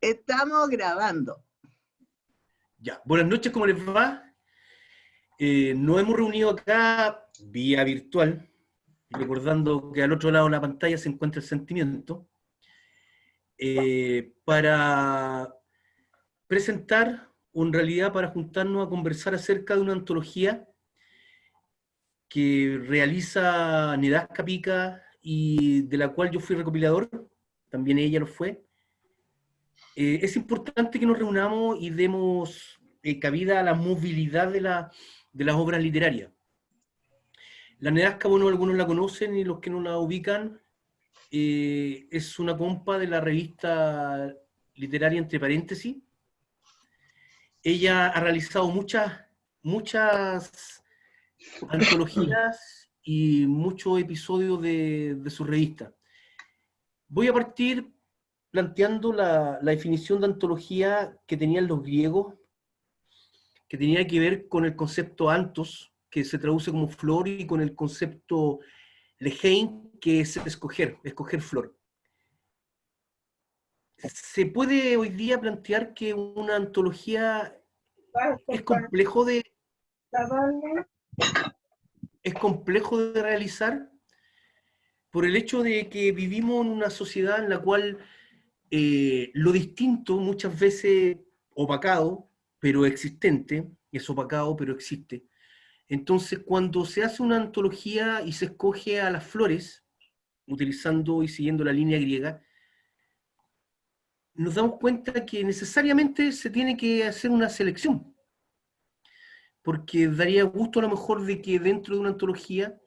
Estamos grabando. Ya, buenas noches, ¿cómo les va? Nos hemos reunido acá vía virtual, recordando que al otro lado de la pantalla se encuentra el sentimiento, para presentar, o en realidad para juntarnos a conversar acerca de una antología que realiza Nedasca Pica y de la cual yo fui recopilador, también ella lo fue. Es importante que nos reunamos y demos cabida a la movilidad de las obras literarias. La Nedasca, bueno, algunos la conocen y los que no la ubican, es una compa de la revista literaria Entre Paréntesis. Ella ha realizado muchas antologías y muchos episodios de su revista. Voy a partir planteando la definición de antología que tenían los griegos, que tenía que ver con el concepto antos, que se traduce como flor, y con el concepto legein, que es escoger flor. Se puede hoy día plantear que una antología es complejo de realizar por el hecho de que vivimos en una sociedad en la cual lo distinto muchas veces opacado, pero existente, es opacado, pero existe. Entonces, cuando se hace una antología y se escoge a las flores, utilizando y siguiendo la línea griega, nos damos cuenta que necesariamente se tiene que hacer una selección, porque daría gusto a lo mejor de que dentro de una antología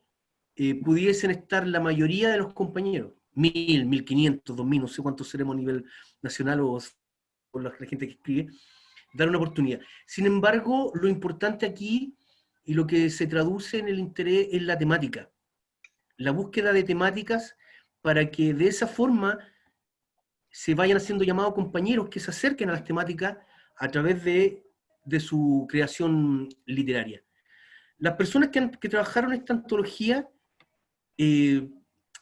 pudiesen estar la mayoría de los compañeros, 1000, 1500, 2000, no sé cuántos seremos a nivel nacional o por la gente que escribe, dar una oportunidad. Sin embargo, lo importante aquí y lo que se traduce en el interés es la temática, la búsqueda de temáticas para que de esa forma se vayan haciendo llamados compañeros que se acerquen a las temáticas a través de su creación literaria. Las personas que trabajaron esta antología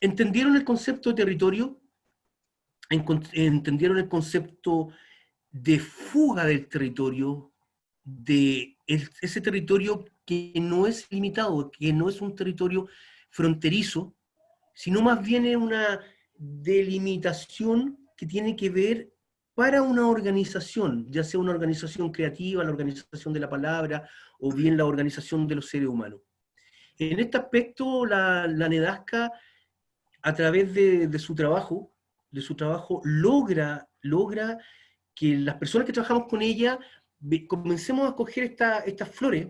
entendieron el concepto de territorio, entendieron el concepto de fuga del territorio, de ese territorio que no es limitado, que no es un territorio fronterizo, sino más bien es una delimitación que tiene que ver para una organización, ya sea una organización creativa, la organización de la palabra, o bien la organización de los seres humanos. En este aspecto, la Nedasca, a través de su trabajo, logra que las personas que trabajamos con ella comencemos a coger estas flores,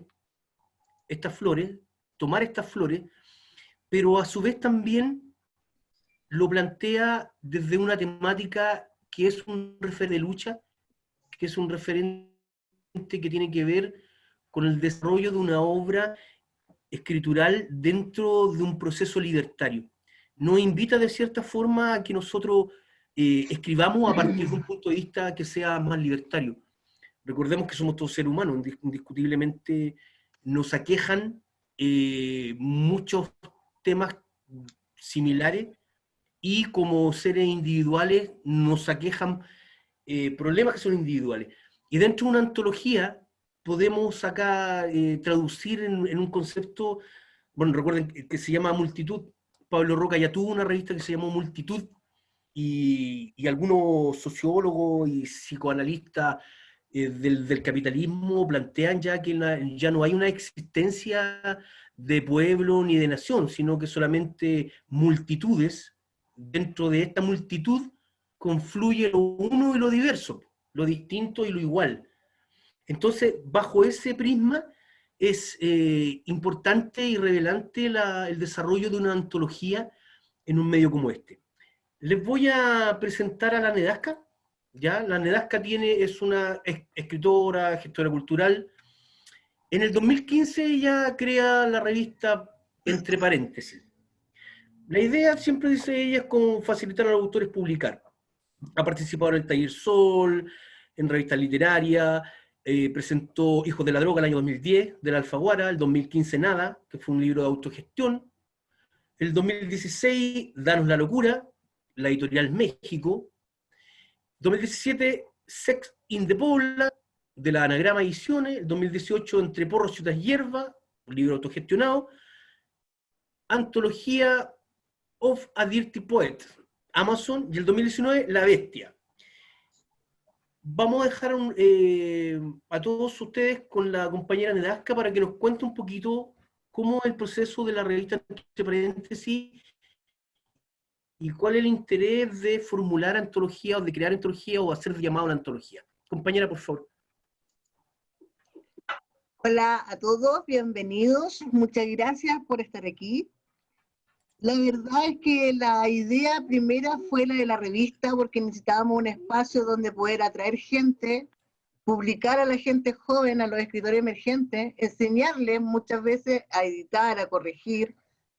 tomar estas flores, pero a su vez también lo plantea desde una temática que es un referente de lucha, que es un referente que tiene que ver con el desarrollo de una obra escritural dentro de un proceso libertario. Nos invita de cierta forma a que nosotros escribamos a partir de un punto de vista que sea más libertario. Recordemos que somos todos seres humanos, indiscutiblemente nos aquejan muchos temas similares, y como seres individuales nos aquejan problemas que son individuales. Y dentro de una antología podemos acá traducir en un concepto, bueno, recuerden que se llama Multitud. Pablo Roca ya tuvo una revista que se llamó Multitud, y algunos sociólogos y psicoanalistas del capitalismo plantean ya que ya no hay una existencia de pueblo ni de nación, sino que solamente multitudes. Dentro de esta multitud confluye lo uno y lo diverso, lo distinto y lo igual. Entonces, bajo ese prisma es importante y relevante el desarrollo de una antología en un medio como este. Les voy a presentar a la Nedasca. ¿Ya? La Nedasca es una escritora, gestora cultural. En el 2015 ella crea la revista Entre Paréntesis. La idea, siempre dice ella, es como facilitar a los autores publicar. Ha participado en el Taller Sol, en revistas literarias, presentó Hijos de la Droga el año 2010, de la Alfaguara, el 2015 Nada, que fue un libro de autogestión, el 2016 Danos la Locura, la editorial México. 2017, Sex in the Pobla, de la Anagrama Ediciones. 2018, Entre Porros y otras hierbas, un libro autogestionado. Antología of a Dirty Poet, Amazon. Y el 2019, La Bestia. Vamos a dejar a todos ustedes con la compañera Nedasca para que nos cuente un poquito cómo es el proceso de la revista Entre Paréntesis y cuál es el interés de formular antología o de crear antología o hacer llamado a la antología. Compañera, por favor. Hola a todos, bienvenidos. Muchas gracias por estar aquí. La verdad es que la idea primera fue la de la revista porque necesitábamos un espacio donde poder atraer gente, publicar a la gente joven, a los escritores emergentes, enseñarles muchas veces a editar, a corregir.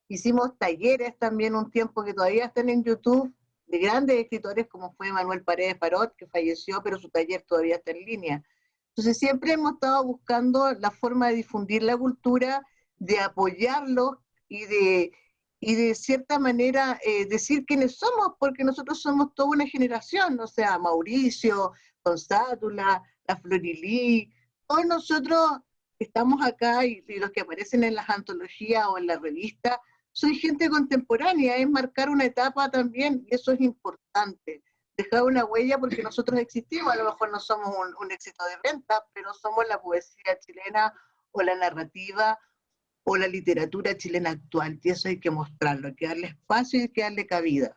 Hicimos talleres también un tiempo que todavía están en YouTube de grandes escritores como fue Manuel Paredes Parot, que falleció, pero su taller todavía está en línea. Entonces siempre hemos estado buscando la forma de difundir la cultura, de apoyarlos y de cierta manera decir quiénes somos, porque nosotros somos toda una generación, o sea, Mauricio, Consátula, la Florilí, todos nosotros estamos acá y los que aparecen en las antologías o en la revista, son gente contemporánea, es marcar una etapa también, y eso es importante, dejar una huella porque nosotros existimos, a lo mejor no somos un éxito de venta, pero somos la poesía chilena o la narrativa o la literatura chilena actual, y eso hay que mostrarlo, hay que darle espacio y hay que darle cabida.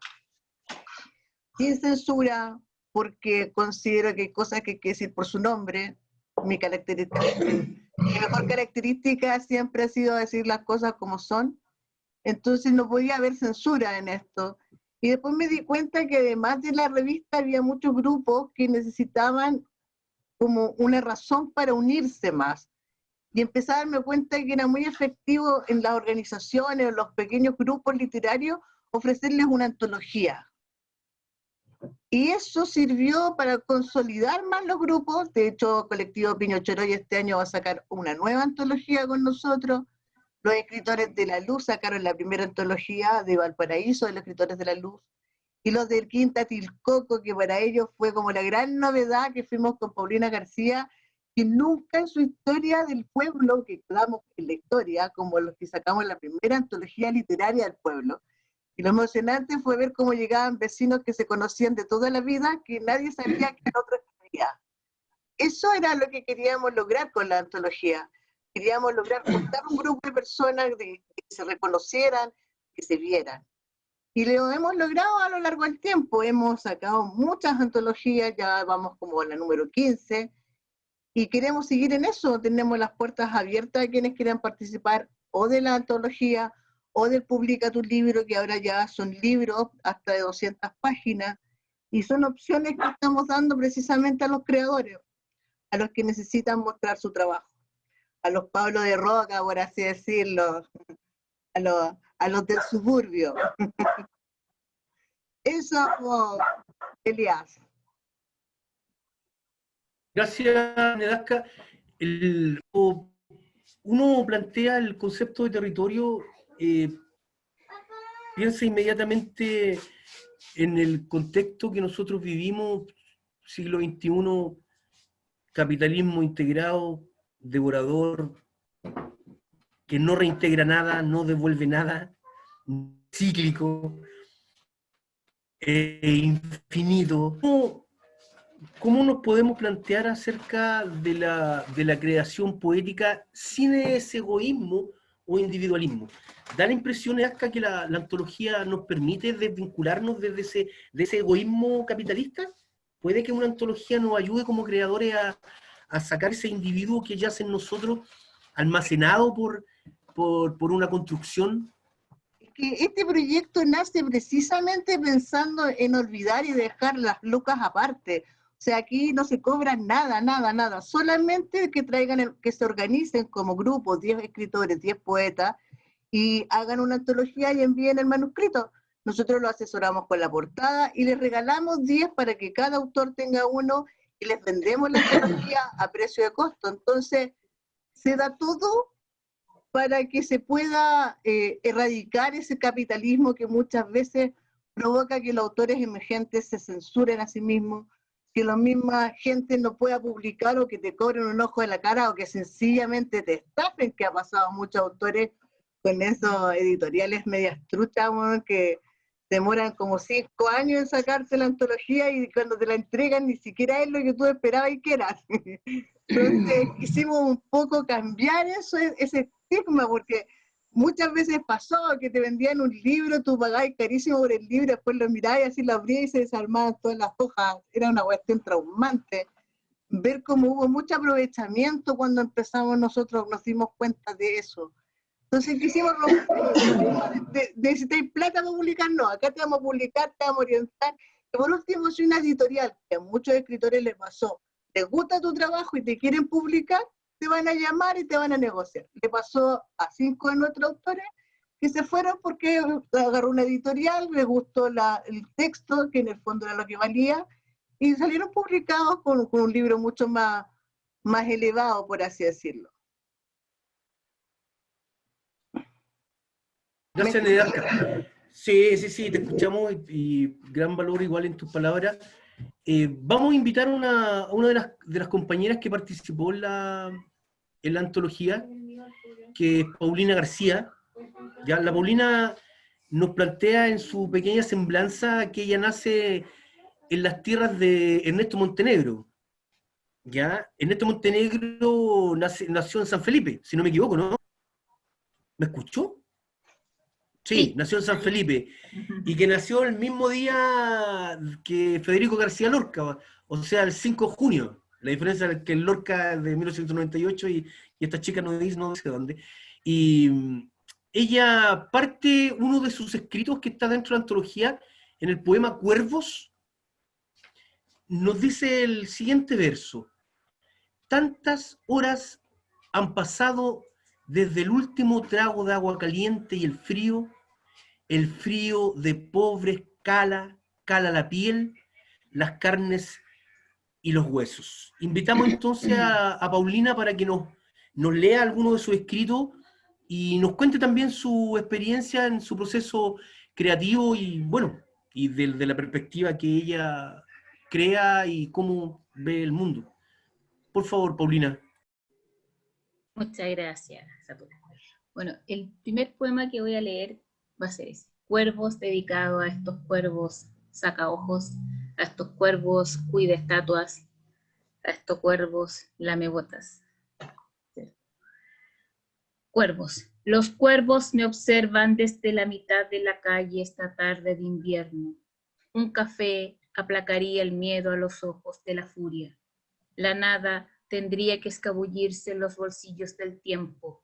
Sin censura, porque considero que hay cosas que hay que decir por su nombre. Mi mejor característica siempre ha sido decir las cosas como son, entonces no podía haber censura en esto. Y después me di cuenta que además de la revista había muchos grupos que necesitaban como una razón para unirse más. Y empecé a darme cuenta que era muy efectivo en las organizaciones o los pequeños grupos literarios ofrecerles una antología. Y eso sirvió para consolidar más los grupos. De hecho, Colectivo Piñochoroy este año va a sacar una nueva antología con nosotros. Los escritores de la Luz sacaron la primera antología de Valparaíso, de los escritores de la Luz. Y los del Quinta Tilcoco, que para ellos fue como la gran novedad, que fuimos con Paulina García, que nunca en su historia del pueblo, que hablamos en la historia, como los que sacamos la primera antología literaria del pueblo. Y lo emocionante fue ver cómo llegaban vecinos que se conocían de toda la vida, que nadie sabía que el otro escribía. Eso era lo que queríamos lograr con la antología. Queríamos lograr juntar un grupo de personas que se reconocieran, que se vieran. Y lo hemos logrado a lo largo del tiempo. Hemos sacado muchas antologías, ya vamos como a la número 15, y queremos seguir en eso. Tenemos las puertas abiertas a quienes quieran participar o de la antología o del Publica tu Libro, que ahora ya son libros hasta de 200 páginas, y son opciones que estamos dando precisamente a los creadores, a los que necesitan mostrar su trabajo, a los Pablo de Roca, por así decirlo, a los del suburbio. Eso, Elías. Gracias, Nedasca. Uno plantea el concepto de territorio, piensa inmediatamente en el contexto que nosotros vivimos, siglo XXI, capitalismo integrado, devorador, que no reintegra nada, no devuelve nada, cíclico, infinito. ¿Cómo nos podemos plantear acerca de la creación poética sin ese egoísmo o individualismo? Da la impresión, Edasca, que la antología nos permite desvincularnos de ese egoísmo capitalista. ¿Puede que una antología nos ayude como creadores a sacar ese individuo que yace en nosotros, almacenado por una construcción? Que este proyecto nace precisamente pensando en olvidar y dejar las lucas aparte. O sea, aquí no se cobra nada, nada, nada. Solamente que traigan, que se organicen como grupos, 10 escritores, 10 poetas, y hagan una antología y envíen el manuscrito. Nosotros lo asesoramos con la portada y les regalamos 10 para que cada autor tenga uno y les vendemos la antología a precio de costo. Entonces, se da todo para que se pueda erradicar ese capitalismo que muchas veces provoca que los autores emergentes se censuren a sí mismos, que la misma gente no pueda publicar o que te cobren un ojo de la cara o que sencillamente te estafen, que ha pasado a muchos autores con esos editoriales medias truchas, bueno, que demoran como 5 años en sacarte la antología y cuando te la entregan ni siquiera es lo que tú esperabas y que eras. Entonces quisimos un poco cambiar eso, ese estigma, porque muchas veces pasó que te vendían un libro, tú pagabas carísimo por el libro, después lo mirabas y así lo abrías y se desarmaban todas las hojas. Era una cuestión traumante. Ver cómo hubo mucho aprovechamiento cuando empezamos nosotros, nos dimos cuenta de eso. Entonces quisimos romper, necesitáis plata para publicar, no, acá te vamos a publicar, te vamos a orientar. Y por último, si una editorial, que a muchos escritores les pasó, les gusta tu trabajo y te quieren publicar, te van a llamar y te van a negociar. Le pasó a 5 de nuestros autores que se fueron porque agarró una editorial, les gustó el texto, que en el fondo era lo que valía, y salieron publicados con un libro mucho más elevado, por así decirlo. Gracias, Nedarka. Sí, sí, sí, te escuchamos y gran valor igual en tus palabras. Vamos a invitar a una de las compañeras que participó en la antología, que es Paulina García. Ya, la Paulina nos plantea en su pequeña semblanza que ella nace en las tierras de Ernesto Montenegro. ¿Ya? Ernesto Montenegro nació en San Felipe, si no me equivoco, ¿no? ¿Me escuchó? Sí, nació en San Felipe. Y que nació el mismo día que Federico García Lorca, o sea, el 5 de junio. La diferencia es que el Lorca es de 1998 y esta chica no dice dónde. Y ella parte, uno de sus escritos que está dentro de la antología, en el poema Cuervos, nos dice el siguiente verso. Tantas horas han pasado desde el último trago de agua caliente y el frío de pobres cala la piel, las carnes y los huesos. Invitamos entonces a Paulina para que nos lea alguno de sus escritos y nos cuente también su experiencia en su proceso creativo y, bueno, y de la perspectiva que ella crea y cómo ve el mundo. Por favor, Paulina. Muchas gracias, Satura. Bueno, el primer poema que voy a leer va a ser ese. Cuervos, dedicado a estos cuervos sacaojos, a estos cuervos cuida estatuas, a estos cuervos lamebotas. Cuervos. Los cuervos me observan desde la mitad de la calle esta tarde de invierno. Un café aplacaría el miedo a los ojos de la furia. La nada tendría que escabullirse en los bolsillos del tiempo.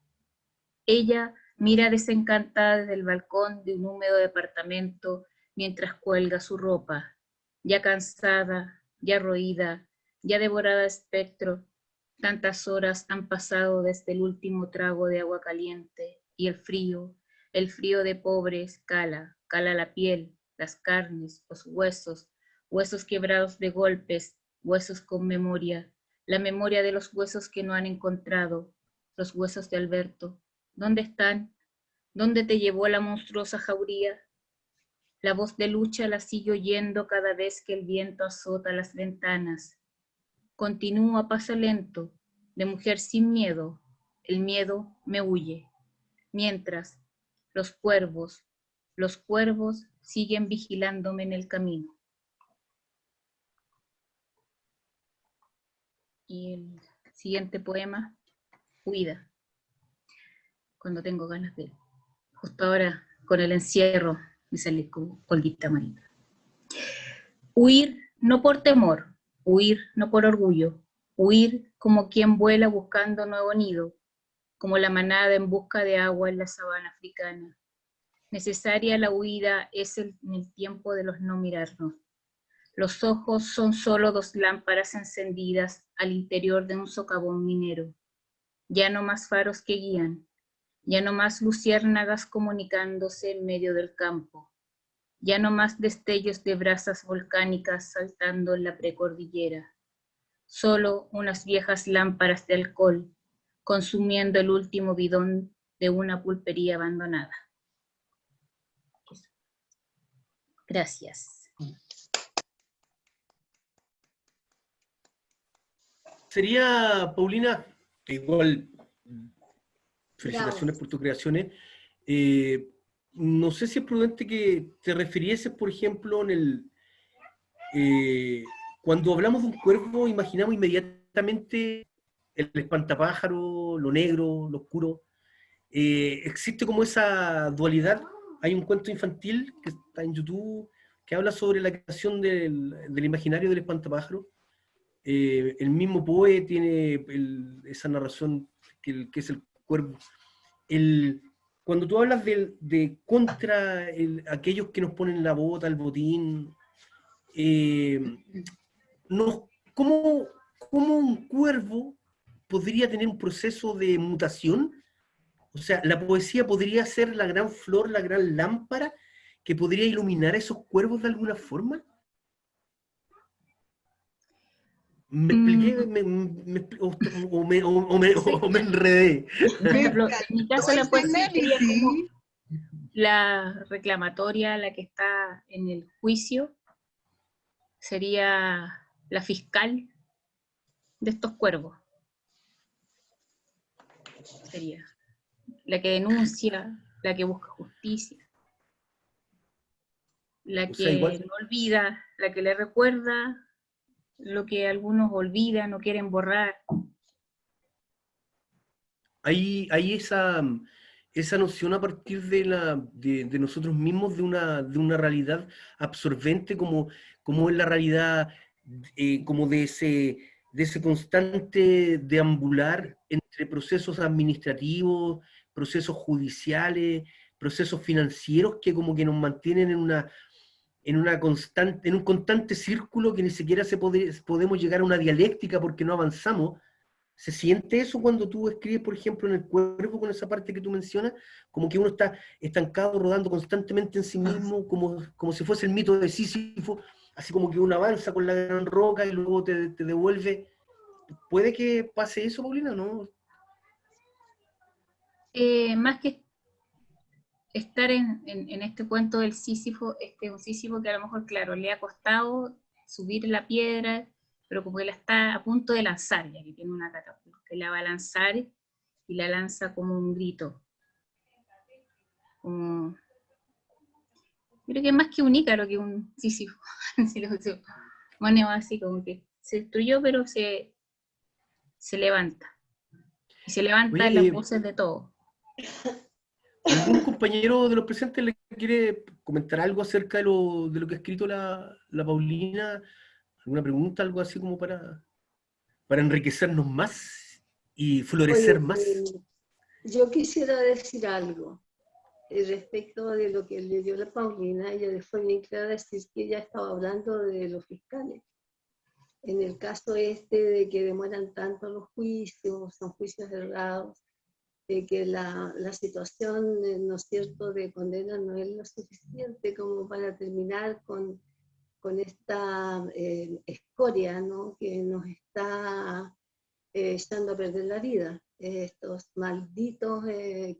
Ella mira desencantada desde el balcón de un húmedo departamento mientras cuelga su ropa, ya cansada, ya roída, ya devorada de espectro. Tantas horas han pasado desde el último trago de agua caliente y el frío de pobres cala la piel, las carnes, los huesos, huesos quebrados de golpes, huesos con memoria, la memoria de los huesos que no han encontrado, los huesos de Alberto. ¿Dónde están? ¿Dónde te llevó la monstruosa jauría? La voz de lucha la sigo oyendo cada vez que el viento azota las ventanas. Continúo a paso lento, de mujer sin miedo. El miedo me huye. Mientras, los cuervos siguen vigilándome en el camino. Y el siguiente poema, Huida. Cuando tengo ganas de... Justo ahora, con el encierro, me sale como colguita marina. Huir no por temor, huir no por orgullo, huir como quien vuela buscando nuevo nido, como la manada en busca de agua en la sabana africana. Necesaria la huida es en el tiempo de los no mirarnos. Los ojos son solo 2 lámparas encendidas al interior de un socavón minero. Ya no más faros que guían, ya no más luciérnagas comunicándose en medio del campo, ya no más destellos de brasas volcánicas saltando en la precordillera, solo unas viejas lámparas de alcohol consumiendo el último bidón de una pulpería abandonada. Gracias. Sería, Paulina, igual, felicitaciones por tus creaciones. No sé si es prudente que te refirieses, por ejemplo, cuando hablamos de un cuervo, imaginamos inmediatamente el espantapájaro, lo negro, lo oscuro. Existe como esa dualidad. Hay un cuento infantil que está en YouTube que habla sobre la creación del imaginario del espantapájaro. El mismo Poe tiene esa narración que es el cuervo. Cuando tú hablas de contra aquellos que nos ponen la bota, el botín, ¿cómo un cuervo podría tener un proceso de mutación? O sea, la poesía podría ser la gran flor, la gran lámpara que podría iluminar a esos cuervos de alguna forma. ¿Me expliqué? ¿O me enredé? Por ejemplo, en mi caso la poesía sería como análisis. la reclamatoria, la que está en el juicio, sería la fiscal de estos cuervos. Sería la que denuncia, la que busca justicia, la O sea, que igual no olvida, la que le recuerda lo que algunos olvidan o quieren borrar. hay esa noción a partir de nosotros mismos, de una realidad absorbente como es la realidad, como de ese constante deambular entre procesos administrativos, procesos judiciales, procesos financieros que como que nos mantienen en un constante círculo que ni siquiera podemos llegar a una dialéctica porque no avanzamos. ¿Se siente eso cuando tú escribes, por ejemplo, en el cuerpo, con esa parte que tú mencionas? Como que uno está estancado, rodando constantemente en sí mismo, como si fuese el mito de Sísifo, así como que uno avanza con la gran roca y luego te devuelve. ¿Puede que pase eso, Paulina? ¿No? Más que estar en este cuento del Sísifo, un Sísifo que a lo mejor, claro, le ha costado subir la piedra, pero como él está a punto de lanzar, ya que tiene una catapulta, que la va a lanzar y la lanza como un grito. Como, creo que es más que un Ícaro que un Sísifo. Bueno, así como que se destruyó, pero se levanta. Y se levanta en las Oye, voces de todos. ¿algún compañero de los presentes le quiere comentar algo acerca de lo que ha escrito la Paulina? ¿Alguna pregunta, algo así como para enriquecernos más y florecer Oye, más? yo quisiera decir algo respecto de lo que leyó la Paulina. Ella fue bien clara decir que ella estaba hablando de los fiscales. En el caso de que demoran tanto los juicios, son juicios errados, de que la situación, ¿no es cierto?, de condena no es lo suficiente como para terminar con esta escoria, ¿no?, que nos está echando a perder la vida. Estos malditos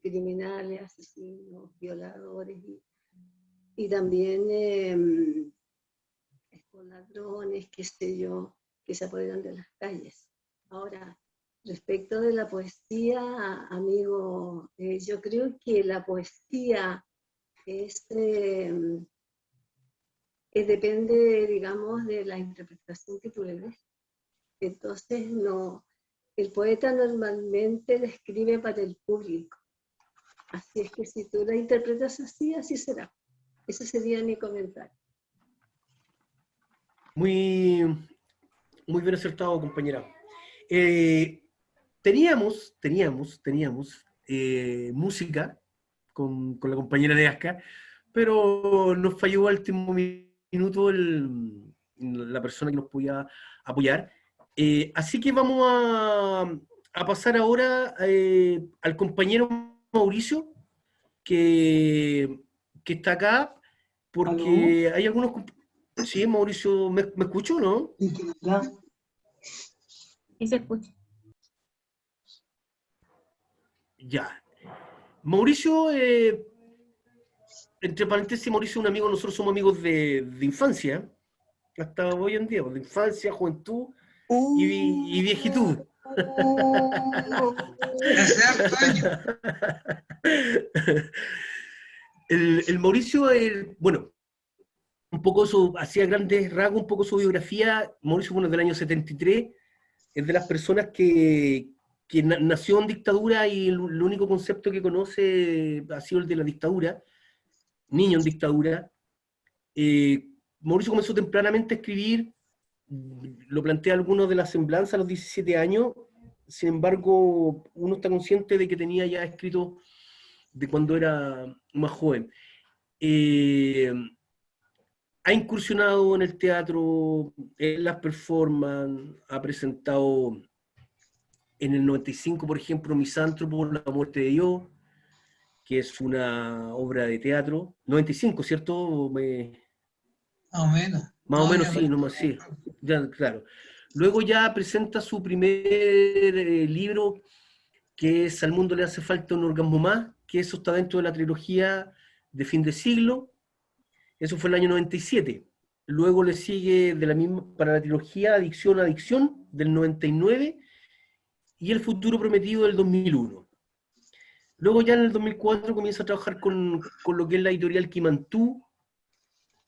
criminales, asesinos, violadores y también estos ladrones, qué sé yo, que se apoderan de las calles. Ahora, respecto de la poesía, amigo, yo creo que la poesía depende, digamos, de la interpretación que tú le des. Entonces, no, el poeta normalmente la escribe para el público. Así es que si tú la interpretas así, así será. Ese sería mi comentario. Muy, muy bien acertado, compañera. Teníamos música con la compañera de Aska, pero nos falló al último minuto la persona que nos podía apoyar. Así que vamos a pasar ahora al compañero Mauricio, que está acá, porque ¿Aló? hay algunos... Sí, Mauricio, ¿me escucho, no? Y se escucha. Ya. Mauricio entre paréntesis, Mauricio es un amigo, nosotros somos amigos de infancia, hasta hoy en día, de infancia, juventud y viejitud. Hace harto años. El Mauricio, bueno, un poco hacía grandes rasgos, un poco su biografía. Mauricio, bueno, del año 73, es de las personas que nació en dictadura y el único concepto que conoce ha sido el de la dictadura, niño en dictadura. Mauricio comenzó tempranamente a escribir, lo plantea algunos de la semblanza a los 17 años, sin embargo, uno está consciente de que tenía ya escrito de cuando era más joven. Ha incursionado en el teatro, en las performances, ha presentado en el 95, por ejemplo, Misántropo, La muerte de Dios, que es una obra de teatro. 95, ¿cierto? Más o menos. Más o menos, sí, nomás sí. Ya, claro. Luego ya presenta su primer libro, que es Al mundo le hace falta un orgasmo más, que eso está dentro de la trilogía de fin de siglo. Eso fue el año 97. Luego le sigue de la misma, para la trilogía Adicción, Adicción, del 99, y El futuro prometido del 2001. Luego ya en el 2004 comienza a trabajar con lo que es la editorial Quimantú,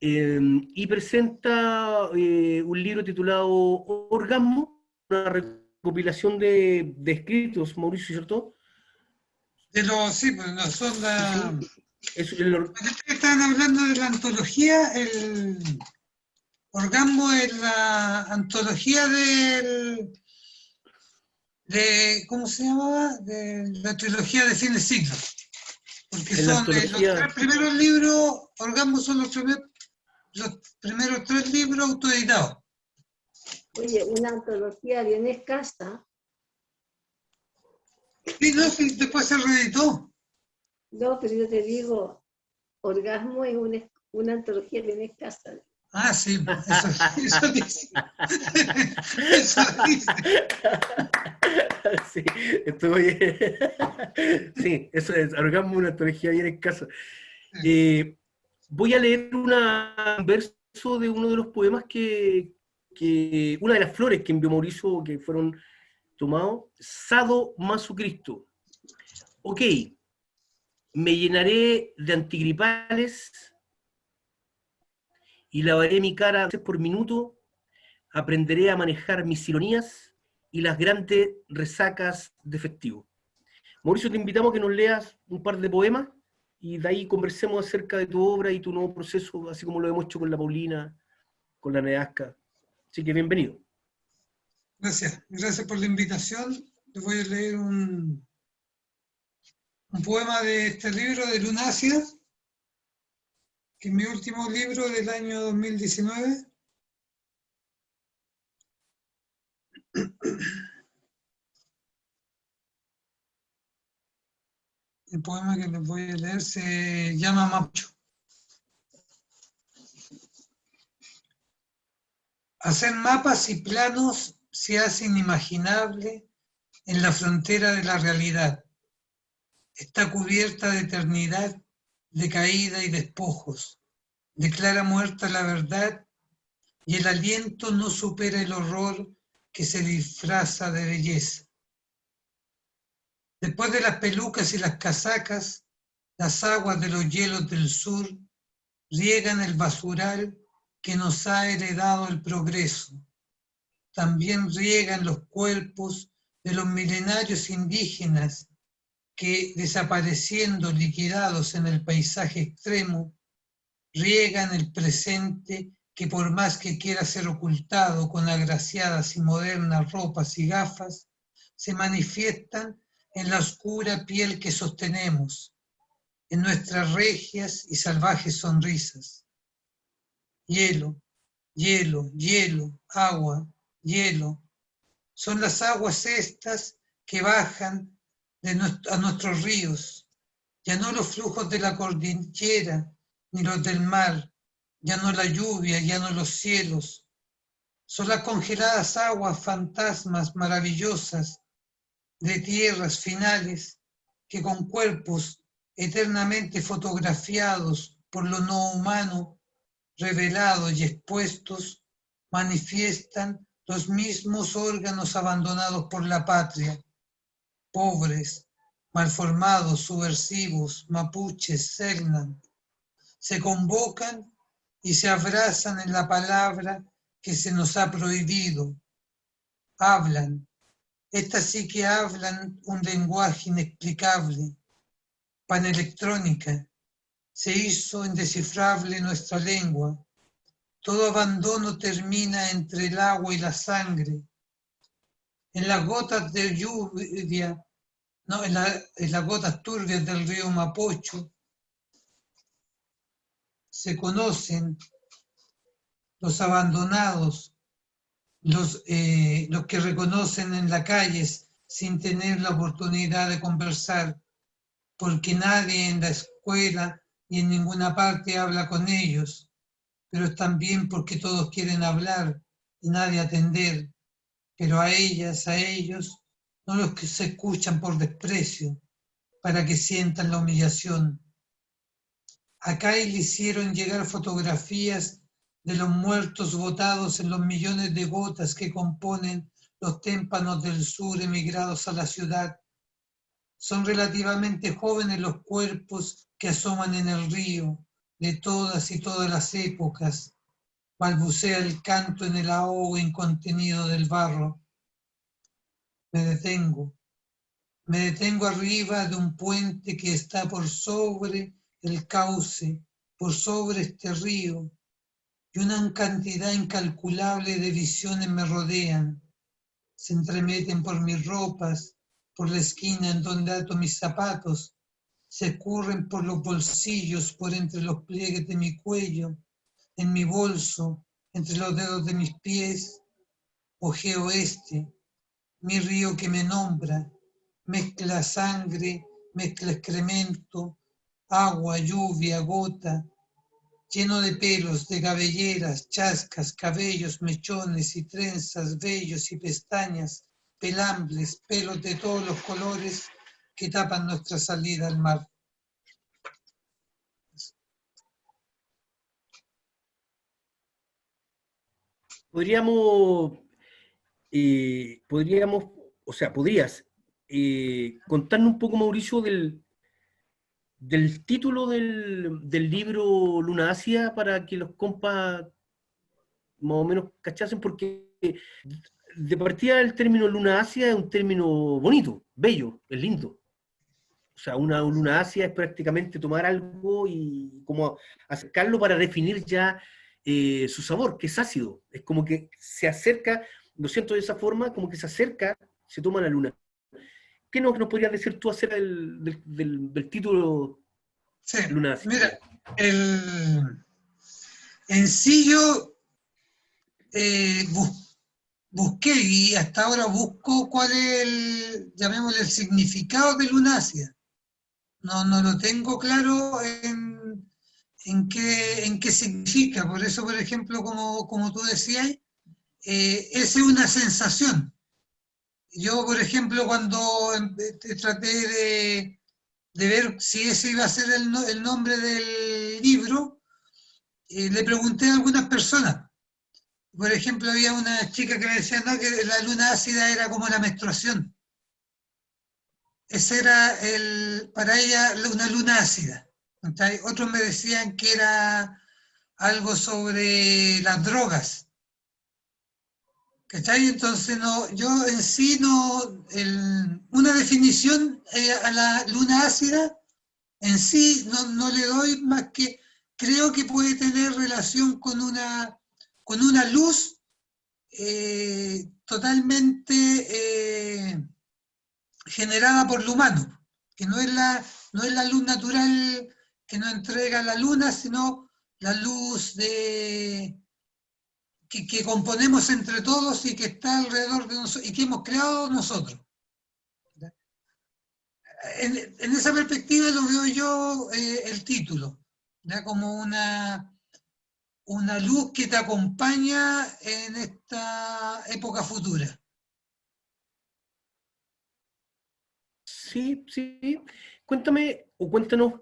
y presenta un libro titulado Orgasmo, una recopilación de escritos, Mauricio, ¿cierto? Sí, pues no son la... Están hablando de la antología, el Orgasmo es la antología ¿cómo se llamaba? De la trilogía de fin de siglo. Porque son los 3 primeros libros, Orgasmo son los primeros 3 libros autoeditados. Oye, una antología bien escasa. Sí, no, sí, después se reeditó. No, pero yo te digo, Orgasmo es una antología bien escasa. Ah, sí, eso dice. Eso dice. Sí, sí, eso es, Orgasmo, una antología bien escasa. Voy a leer un verso de uno de los poemas una de las flores que envió Mauricio, que fueron tomados, Sado Masucristo. Ok, me llenaré de antigripales y lavaré mi cara por minuto, aprenderé a manejar mis ironías y las grandes resacas de festivo. Mauricio, te invitamos a que nos leas un par de poemas y de ahí conversemos acerca de tu obra y tu nuevo proceso, así como lo hemos hecho con la Paulina, con la Neasca. Así que bienvenido. Gracias por la invitación. Les voy a leer un poema de este libro de Lunacia, que es mi último libro del año 2019. El poema que les voy a leer se llama Mapucho. Hacer mapas y planos se hace inimaginable en la frontera de la realidad. Está cubierta de eternidad, de caída y despojos. Declara muerta la verdad y el aliento no supera el horror que se disfraza de belleza. Después de las pelucas y las casacas, las aguas de los hielos del sur riegan el basural que nos ha heredado el progreso. También riegan los cuerpos de los milenarios indígenas que, desapareciendo liquidados en el paisaje extremo, riegan el presente que por más que quiera ser ocultado con agraciadas y modernas ropas y gafas, se manifiestan en la oscura piel que sostenemos, en nuestras regias y salvajes sonrisas. Hielo, hielo, hielo, agua, hielo. Son las aguas estas que bajan a nuestros ríos, ya no los flujos de la cordillera, ni los del mar, ya no la lluvia, ya no los cielos. Son las congeladas aguas fantasmas maravillosas de tierras finales que con cuerpos eternamente fotografiados por lo no humano, revelados y expuestos, manifiestan los mismos órganos abandonados por la patria, pobres, malformados, subversivos, mapuches, selknam, se convocan y se abrazan en la palabra que se nos ha prohibido. Hablan, estas sí que hablan un lenguaje inexplicable. Panelectrónica, se hizo indescifrable nuestra lengua. Todo abandono termina entre el agua y la sangre. En las gotas de lluvia, no, en las gotas turbias del río Mapocho, se conocen los abandonados, los que reconocen en las calles sin tener la oportunidad de conversar, porque nadie en la escuela y en ninguna parte habla con ellos, pero es también porque todos quieren hablar y nadie atender, pero a ellas, a ellos, no los que se escuchan por desprecio, para que sientan la humillación. Acá le hicieron llegar fotografías de los muertos botados en los millones de gotas que componen los témpanos del sur emigrados a la ciudad. Son relativamente jóvenes los cuerpos que asoman en el río, de todas y todas las épocas. Balbucea el canto en el ahogo incontenido del barro. Me detengo arriba de un puente que está por sobre el cauce, por sobre este río, y una cantidad incalculable de visiones me rodean. Se entremeten por mis ropas, por la esquina en donde ato mis zapatos, se escurren por los bolsillos, por entre los pliegues de mi cuello, en mi bolso, entre los dedos de mis pies. Ojeo mi río que me nombra, mezcla sangre, mezcla excremento, agua, lluvia, gota, lleno de pelos, de cabelleras, chascas, cabellos, mechones y trenzas, vellos y pestañas, pelambres, pelos de todos los colores que tapan nuestra salida al mar. Podrías contarnos un poco, Mauricio, del título del libro Luna Ácida para que los compas más o menos cachasen, porque de partida el término luna ácida es un término bonito, bello, es lindo. O sea, una luna ácida es prácticamente tomar algo y como acercarlo para definir ya su sabor, que es ácido. Es como que se acerca, lo siento de esa forma, como que se acerca, se toma la luna. ¿Qué nos podrías decir tú acerca del título Sí, Luna Ácida? mira, en sí yo busqué y hasta ahora busco cuál es llamémosle, el significado de luna ácida. No lo tengo claro en qué significa. Por eso, por ejemplo, como tú decías, esa es una sensación. Yo, por ejemplo, cuando traté de ver si ese iba a ser el nombre del libro, le pregunté a algunas personas. Por ejemplo, había una chica que me decía no, que la luna ácida era como la menstruación. Ese era para ella una luna ácida. Otros me decían que era algo sobre las drogas. ¿Cachai? Entonces, no, yo en sí no, una definición a la luna ácida en sí no le doy más que, creo que puede tener relación con una luz totalmente generada por lo humano, que no es la luz natural que nos entrega la luna, sino la luz que componemos entre todos y que está alrededor de nosotros y que hemos creado nosotros. En esa perspectiva lo veo yo el título, ¿ya? Como una luz que te acompaña en esta época futura. Sí, sí. Cuéntame o cuéntanos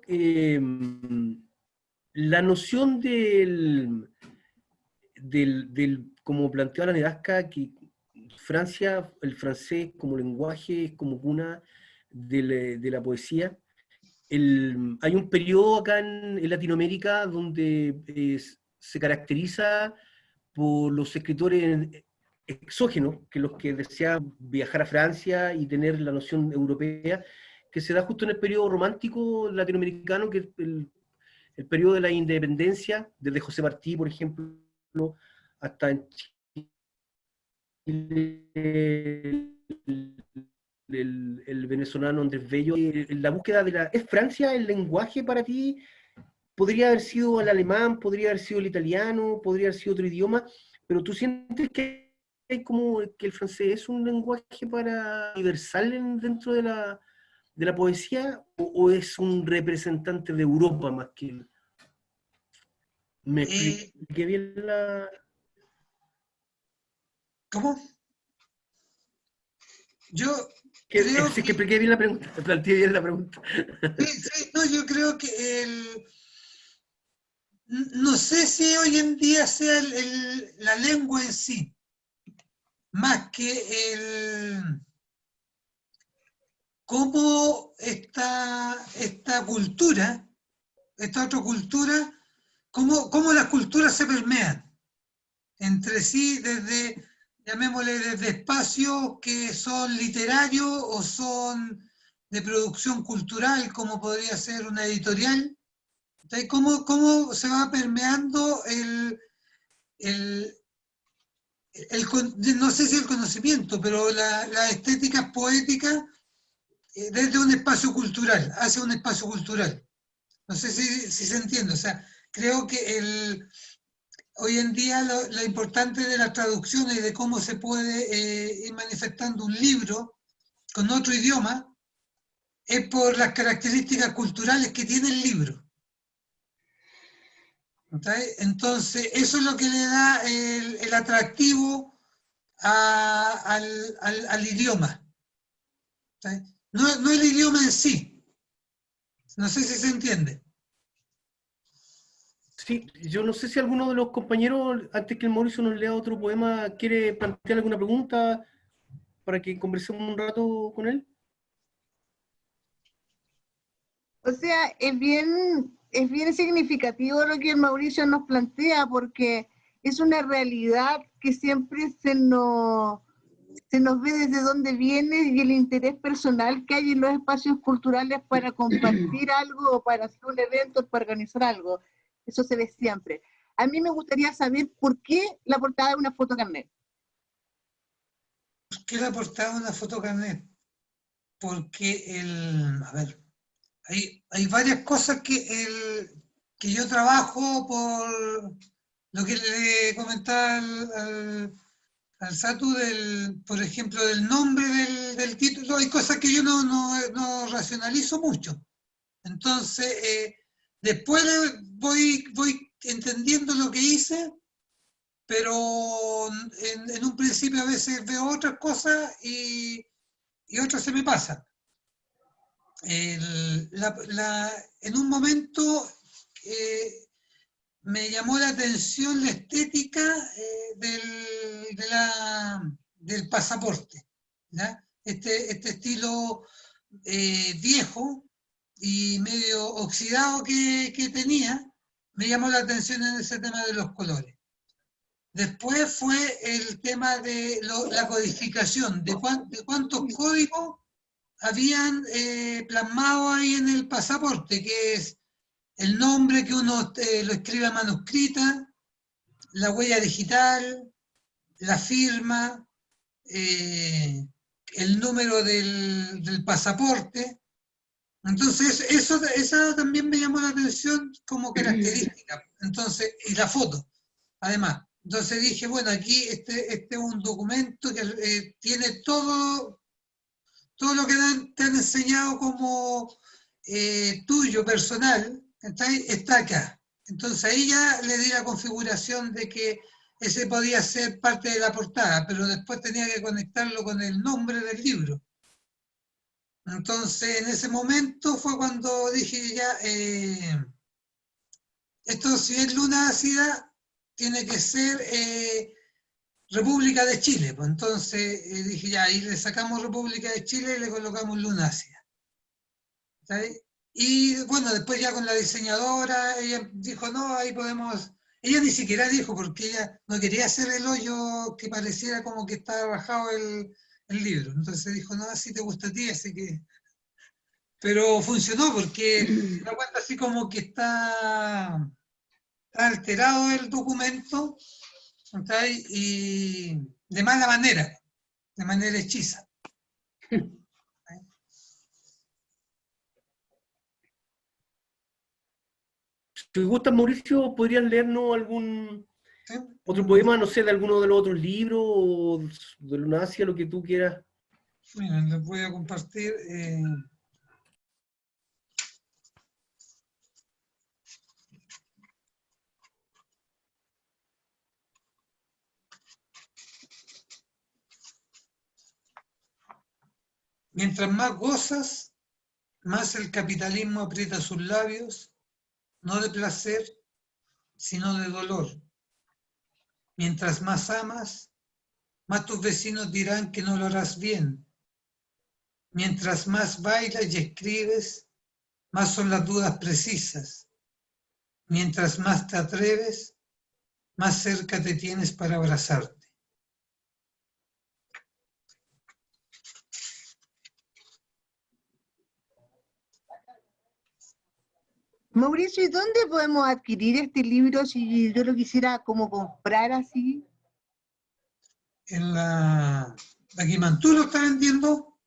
la noción como planteaba la Nedasca, que Francia, el francés como lenguaje es como cuna de la poesía. Hay un periodo acá en Latinoamérica donde se caracteriza por los escritores exógenos, que los que desean viajar a Francia y tener la noción europea, que se da justo en el periodo romántico latinoamericano, que es el periodo de la independencia, desde José Martí, por ejemplo, hasta en Chile, el venezolano Andrés Bello. La búsqueda de la... ¿Es Francia el lenguaje para ti? Podría haber sido el alemán, podría haber sido el italiano, podría haber sido otro idioma, pero tú sientes que hay como que el francés es un lenguaje para universal dentro de la poesía, o es un representante de Europa más que... ¿Me expliqué bien la...? ¿Cómo? Yo Que creo que expliqué bien la pregunta, planteé bien la pregunta. sí, no, yo creo que no sé si hoy en día sea la lengua en sí, más que cómo esta cultura, esta otra cultura, cómo las culturas se permean entre sí desde, llamémosle, desde espacios que son literarios o son de producción cultural, como podría ser una editorial. Entonces, cómo se va permeando no sé si el conocimiento, pero la estética poética desde un espacio cultural, hacia un espacio cultural. No sé si se entiende. O sea, creo que hoy en día lo importante de las traducciones y de cómo se puede ir manifestando un libro con otro idioma es por las características culturales que tiene el libro. ¿Okay? Entonces, eso es lo que le da el atractivo al idioma. ¿Okay? No el idioma en sí. No sé si se entiende. Sí, yo no sé si alguno de los compañeros, antes que el Mauricio nos lea otro poema, quiere plantear alguna pregunta para que conversemos un rato con él. O sea, es bien significativo lo que el Mauricio nos plantea, porque es una realidad que siempre se nos ve desde dónde viene y el interés personal que hay en los espacios culturales para compartir algo o para hacer un evento, para organizar algo. Eso se ve siempre. A mí me gustaría saber por qué la portada de una foto carnet. ¿Por qué la portada de una foto carnet? Porque a ver, hay varias cosas que yo trabajo por lo que le comentaba al Satu, por ejemplo, del nombre del título. Hay cosas que yo no racionalizo mucho. Entonces, después voy entendiendo lo que hice, pero en un principio a veces veo otras cosas y otras se me pasan. En un momento me llamó la atención la estética del pasaporte, ¿ya? Este estilo viejo y medio oxidado que tenía, me llamó la atención en ese tema de los colores. Después fue el tema de la codificación, de cuántos códigos habían plasmado ahí en el pasaporte, que es el nombre que uno lo escribe a manuscrita, la huella digital, la firma, el número del pasaporte. Entonces, eso también me llamó la atención como característica. Entonces, y la foto, además. Entonces dije, bueno, aquí este es un documento que tiene todo lo que te han enseñado como tuyo, personal, está acá. Entonces ahí ya le di la configuración de que ese podía ser parte de la portada, pero después tenía que conectarlo con el nombre del libro. Entonces en ese momento fue cuando dije ya, esto si es luna ácida, tiene que ser República de Chile. Pues entonces dije, ya, ahí le sacamos República de Chile y le colocamos luna ácida. ¿Sí? Y bueno, después ya con la diseñadora, ella dijo, no, ahí podemos... Ella ni siquiera dijo, porque ella no quería hacer el hoyo que pareciera como que estaba bajado el libro. Entonces dijo, no, así te gusta a ti, así que... Pero funcionó, porque da cuenta así como que está alterado el documento, ¿sí? Y de mala manera, de manera hechiza. Si gustas, Mauricio, ¿podrías leernos algún ¿Sí? otro poema, no sé, de alguno de los otros libros, o de Lunacia, lo que tú quieras? Miren, les voy a compartir. Mientras más gozas, más el capitalismo aprieta sus labios, no de placer, sino de dolor. Mientras más amas, más tus vecinos dirán que no lo harás bien. Mientras más bailas y escribes, más son las dudas precisas. Mientras más te atreves, más cerca te tienes para abrazarte. Mauricio, ¿y dónde podemos adquirir este libro si yo lo quisiera como comprar así? En la Guimantú lo está vendiendo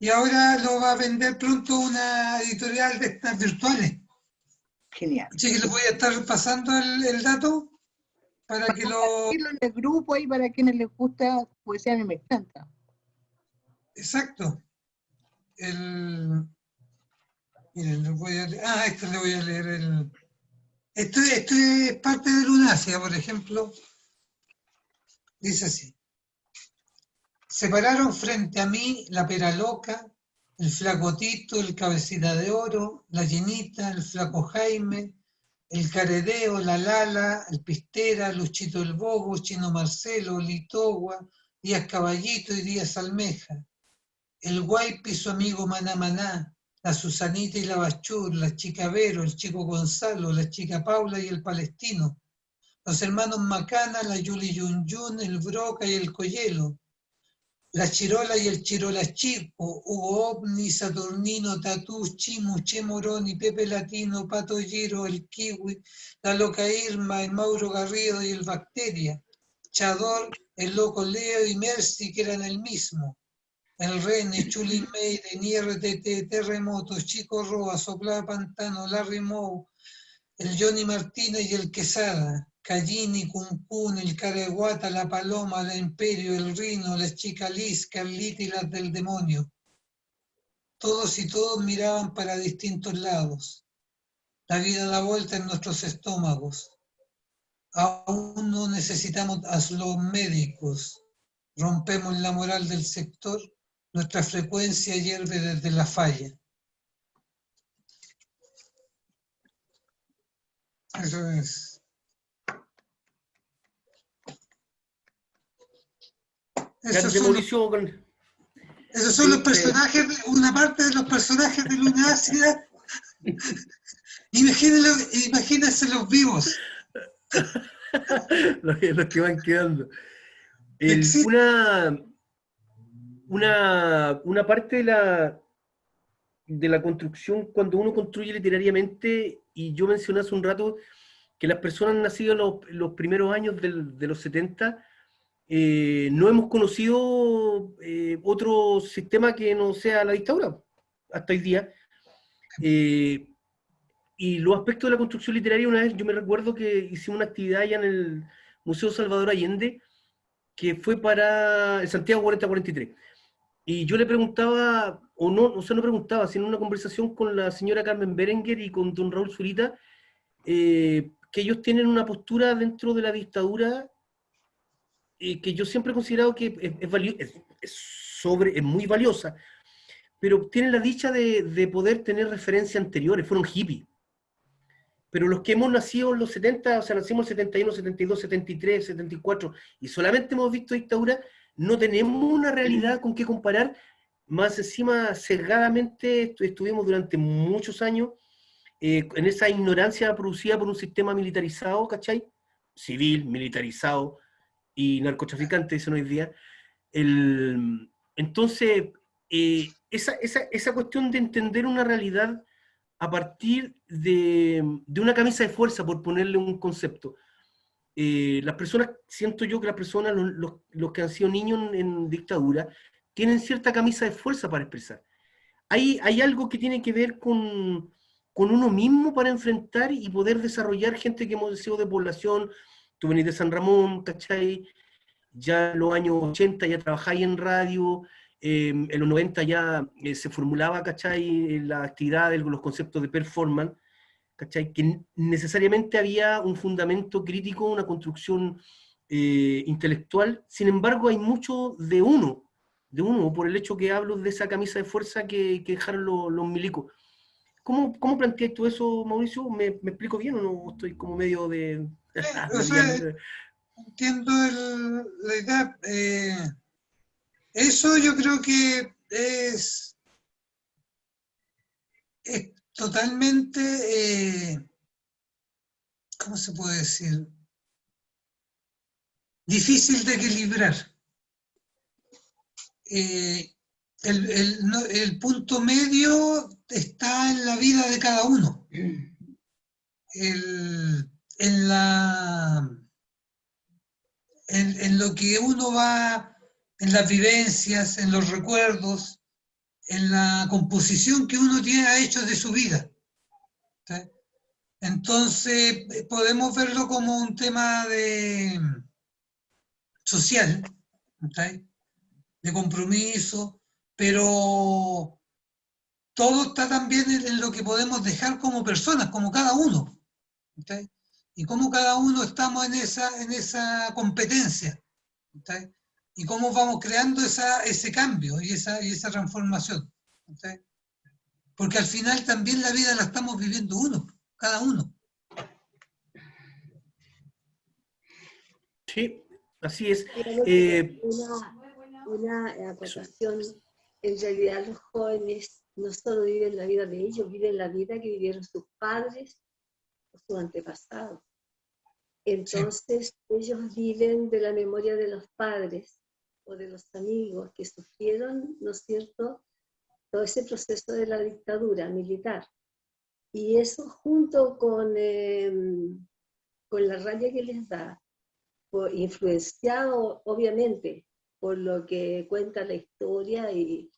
y ahora lo va a vender pronto una editorial de estas virtuales. Genial. Así que le voy a estar pasando el dato para que lo... Compartirlo en el grupo ahí para quienes les gusta poesía, a mí me encanta. Exacto. Miren, les voy a leer... Ah, esto le voy a leer Esto es parte de Lunacia, por ejemplo. Dice así. Se pararon frente a mí la pera loca, el flacotito, el cabecita de oro, la llenita, el flaco Jaime, el caredeo, la Lala, el Pistera, Luchito el Bobo, Chino Marcelo, Litogua, Díaz Caballito y Díaz Almeja, el Guaypi, su amigo Maná Maná, la Susanita y la Bachur, la chica Vero, el chico Gonzalo, la chica Paula y el Palestino, los hermanos Macana, la Yuli Yun Yun, el Broca y el Coyelo, la Chirola y el Chirola Chico, Hugo Ovni, Saturnino, Tatú, Chimu, Che Moroni, Pepe Latino, Pato Giro, el Kiwi, la Loca Irma, el Mauro Garrido y el Bacteria, Chador, el Loco Leo y Mercy, que eran el mismo, el Rene, Chuli Meire, IRTT, Terremotos, Chico Roa, Soplada Pantano, Larry Moe, el Johnny Martínez y el Quesada, Callini, Cuncún, el Careguata, la Paloma, la Imperio, el Rino, la Chica Liz, Carlita y las del demonio. Todos y todos miraban para distintos lados. La vida da vuelta en nuestros estómagos. Aún no necesitamos a los médicos. Rompemos la moral del sector. Nuestra frecuencia hierve desde la falla. Eso es. Esos son los personajes, una parte de los personajes de Luna Ácida. Imagínense los vivos. los que van quedando. Una parte de la construcción, cuando uno construye literariamente, y yo mencioné hace un rato que las personas nacidas en los primeros años de los 70, no hemos conocido otro sistema que no sea la dictadura hasta hoy día. Y los aspectos de la construcción literaria, una vez yo me recuerdo que hicimos una actividad allá en el Museo Salvador Allende, que fue para el Santiago 4043. Y yo le preguntaba, no preguntaba, sino en una conversación con la señora Carmen Berenguer y con don Raúl Zurita, que ellos tienen una postura dentro de la dictadura que yo siempre he considerado que es muy valiosa, pero tienen la dicha de poder tener referencias anteriores, fueron hippies. pero los que hemos nacido en los 70, o sea, nacimos en 71, 72, 73, 74, y solamente hemos visto dictadura, no tenemos una realidad con qué comparar. Más encima, sesgadamente, estuvimos durante muchos años en esa ignorancia producida por un sistema militarizado, ¿cachai? Civil, militarizado y narcotraficante, dicen hoy día. Entonces, esa cuestión de entender una realidad a partir de una camisa de fuerza, por ponerle un concepto. Las personas, siento yo que las personas, los que han sido niños en dictadura, tienen cierta camisa de fuerza para expresar. Hay algo que tiene que ver con uno mismo para enfrentar y poder desarrollar gente que hemos sido de población. Tú venís de San Ramón, ¿cachai? Ya en los años 80 ya trabajáis en radio, en los 90 ya se formulaba, ¿cachai? La actividad, los conceptos de performance, ¿cachai? Que necesariamente había un fundamento crítico, una construcción intelectual. Sin embargo, hay mucho de uno, por el hecho que hablo de esa camisa de fuerza que dejaron los milicos. ¿Cómo planteas tú eso, Mauricio? ¿Me explico bien o no? Estoy como medio de... O sea, entiendo la idea. Eso yo creo que es totalmente, ¿cómo se puede decir? Difícil de equilibrar. El punto medio está en la vida de cada uno. En lo que uno va, en las vivencias, en los recuerdos, en la composición que uno ha hecho de su vida. ¿Sí? Entonces, podemos verlo como un tema social, ¿sí? De compromiso, pero todo está también en lo que podemos dejar como personas, como cada uno. ¿Sí? Y cómo cada uno estamos en esa competencia. ¿Sí? Y cómo vamos creando ese cambio y esa transformación. ¿Sí? Porque al final también la vida la estamos viviendo cada uno. Sí, así es. Una acotación, en realidad los jóvenes no solo viven la vida de ellos, viven la vida que vivieron sus padres o sus antepasados. Entonces ellos viven de la memoria de los padres o de los amigos que sufrieron, ¿no es cierto?, todo ese proceso de la dictadura militar. Y eso junto con la rabia que les da, influenciado obviamente por lo que cuenta la historia y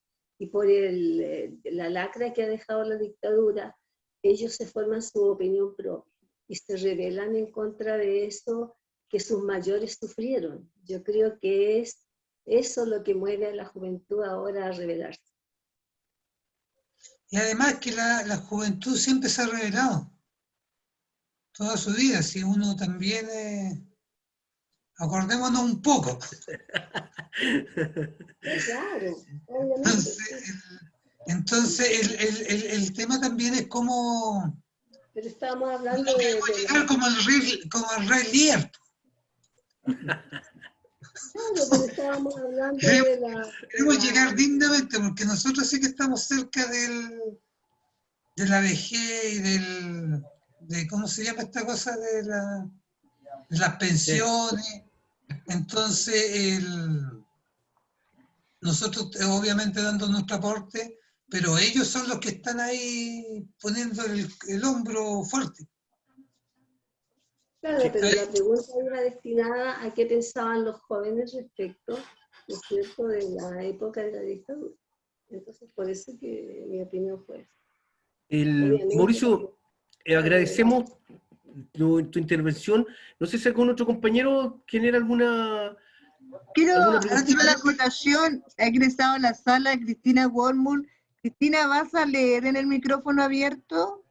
por la lacra que ha dejado la dictadura, ellos se forman su opinión propia y se rebelan en contra de eso que sus mayores sufrieron. Yo creo que es eso lo que mueve a la juventud ahora a rebelarse. Y además que la juventud siempre se ha rebelado, toda su vida, si uno también... acordémonos un poco. Claro, obviamente. Entonces el tema también es cómo... Pero estábamos hablando no queremos llegar como el rey Lear. Claro, pero estábamos hablando de la... Queremos llegar dignamente, porque nosotros sí que estamos cerca de la vejez y de ¿cómo se llama esta cosa? De las pensiones. Sí. Entonces, nosotros obviamente dando nuestro aporte, pero ellos son los que están ahí poniendo el hombro fuerte. Claro, pero la pregunta iba destinada a qué pensaban los jóvenes respecto, ¿no es cierto?, de la época de la dictadura. Entonces, por eso que mi opinión fue esa. Mauricio, agradecemos tu intervención. No sé si algún otro compañero tiene alguna... Quiero hacer una acotación. Ha ingresado a la sala Cristina Wormuth. Cristina, ¿vas a leer en el micrófono abierto?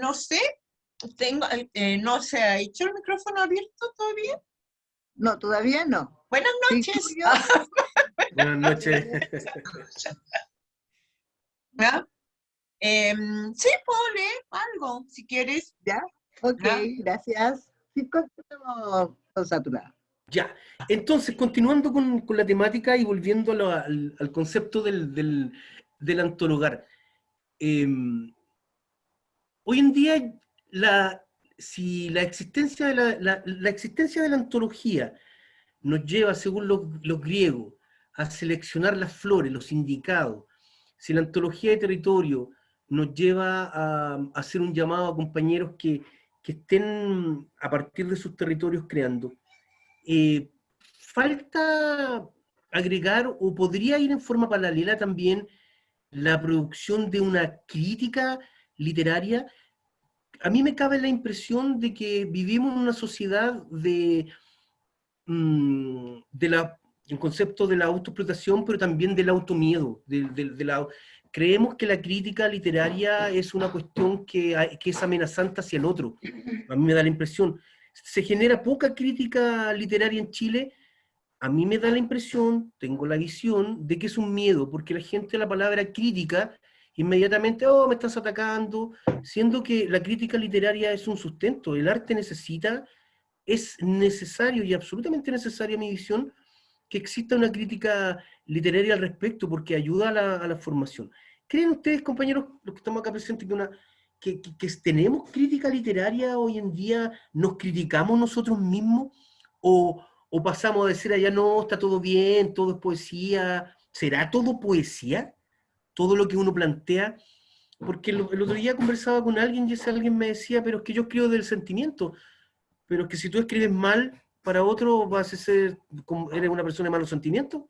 No sé. ¿No se ha hecho el micrófono abierto todavía? No, todavía no. Buenas noches. Buenas noches. ¿Ah? Sí, puedo leer algo, si quieres. ¿Ya? Ok, ¿Ya? gracias. Sí, continuamos con Saturada. Ya, entonces, continuando con la temática y volviendo al concepto del antologar. Hoy en día, si la existencia la existencia de la antología nos lleva, según los griegos, a seleccionar las flores, los indicados, si la antología de territorio nos lleva a hacer un llamado a compañeros que estén a partir de sus territorios creando, falta agregar, o podría ir en forma paralela también, la producción de una crítica literaria. A mí me cabe la impresión de que vivimos en una sociedad el concepto de la autoexplotación, pero también del automiedo. Creemos que la crítica literaria es una cuestión que es amenazante hacia el otro. A mí me da la impresión. Se genera poca crítica literaria en Chile. A mí me da la impresión, tengo la visión, de que es un miedo, porque la gente la palabra crítica, inmediatamente, oh, me estás atacando, siendo que la crítica literaria es un sustento. El arte es necesario y absolutamente necesario, a mi visión, que exista una crítica literaria al respecto, porque ayuda a la formación. ¿Creen ustedes, compañeros, los que estamos acá presentes, que tenemos crítica literaria hoy en día? ¿Nos criticamos nosotros mismos? ¿O pasamos a decir allá, no, está todo bien, todo es poesía? ¿Será todo poesía? ¿Todo lo que uno plantea? Porque el otro día conversaba con alguien y ese alguien me decía, pero es que yo escribo del sentimiento. Pero es que si tú escribes mal para otro, vas a ser, eres una persona de malos sentimientos.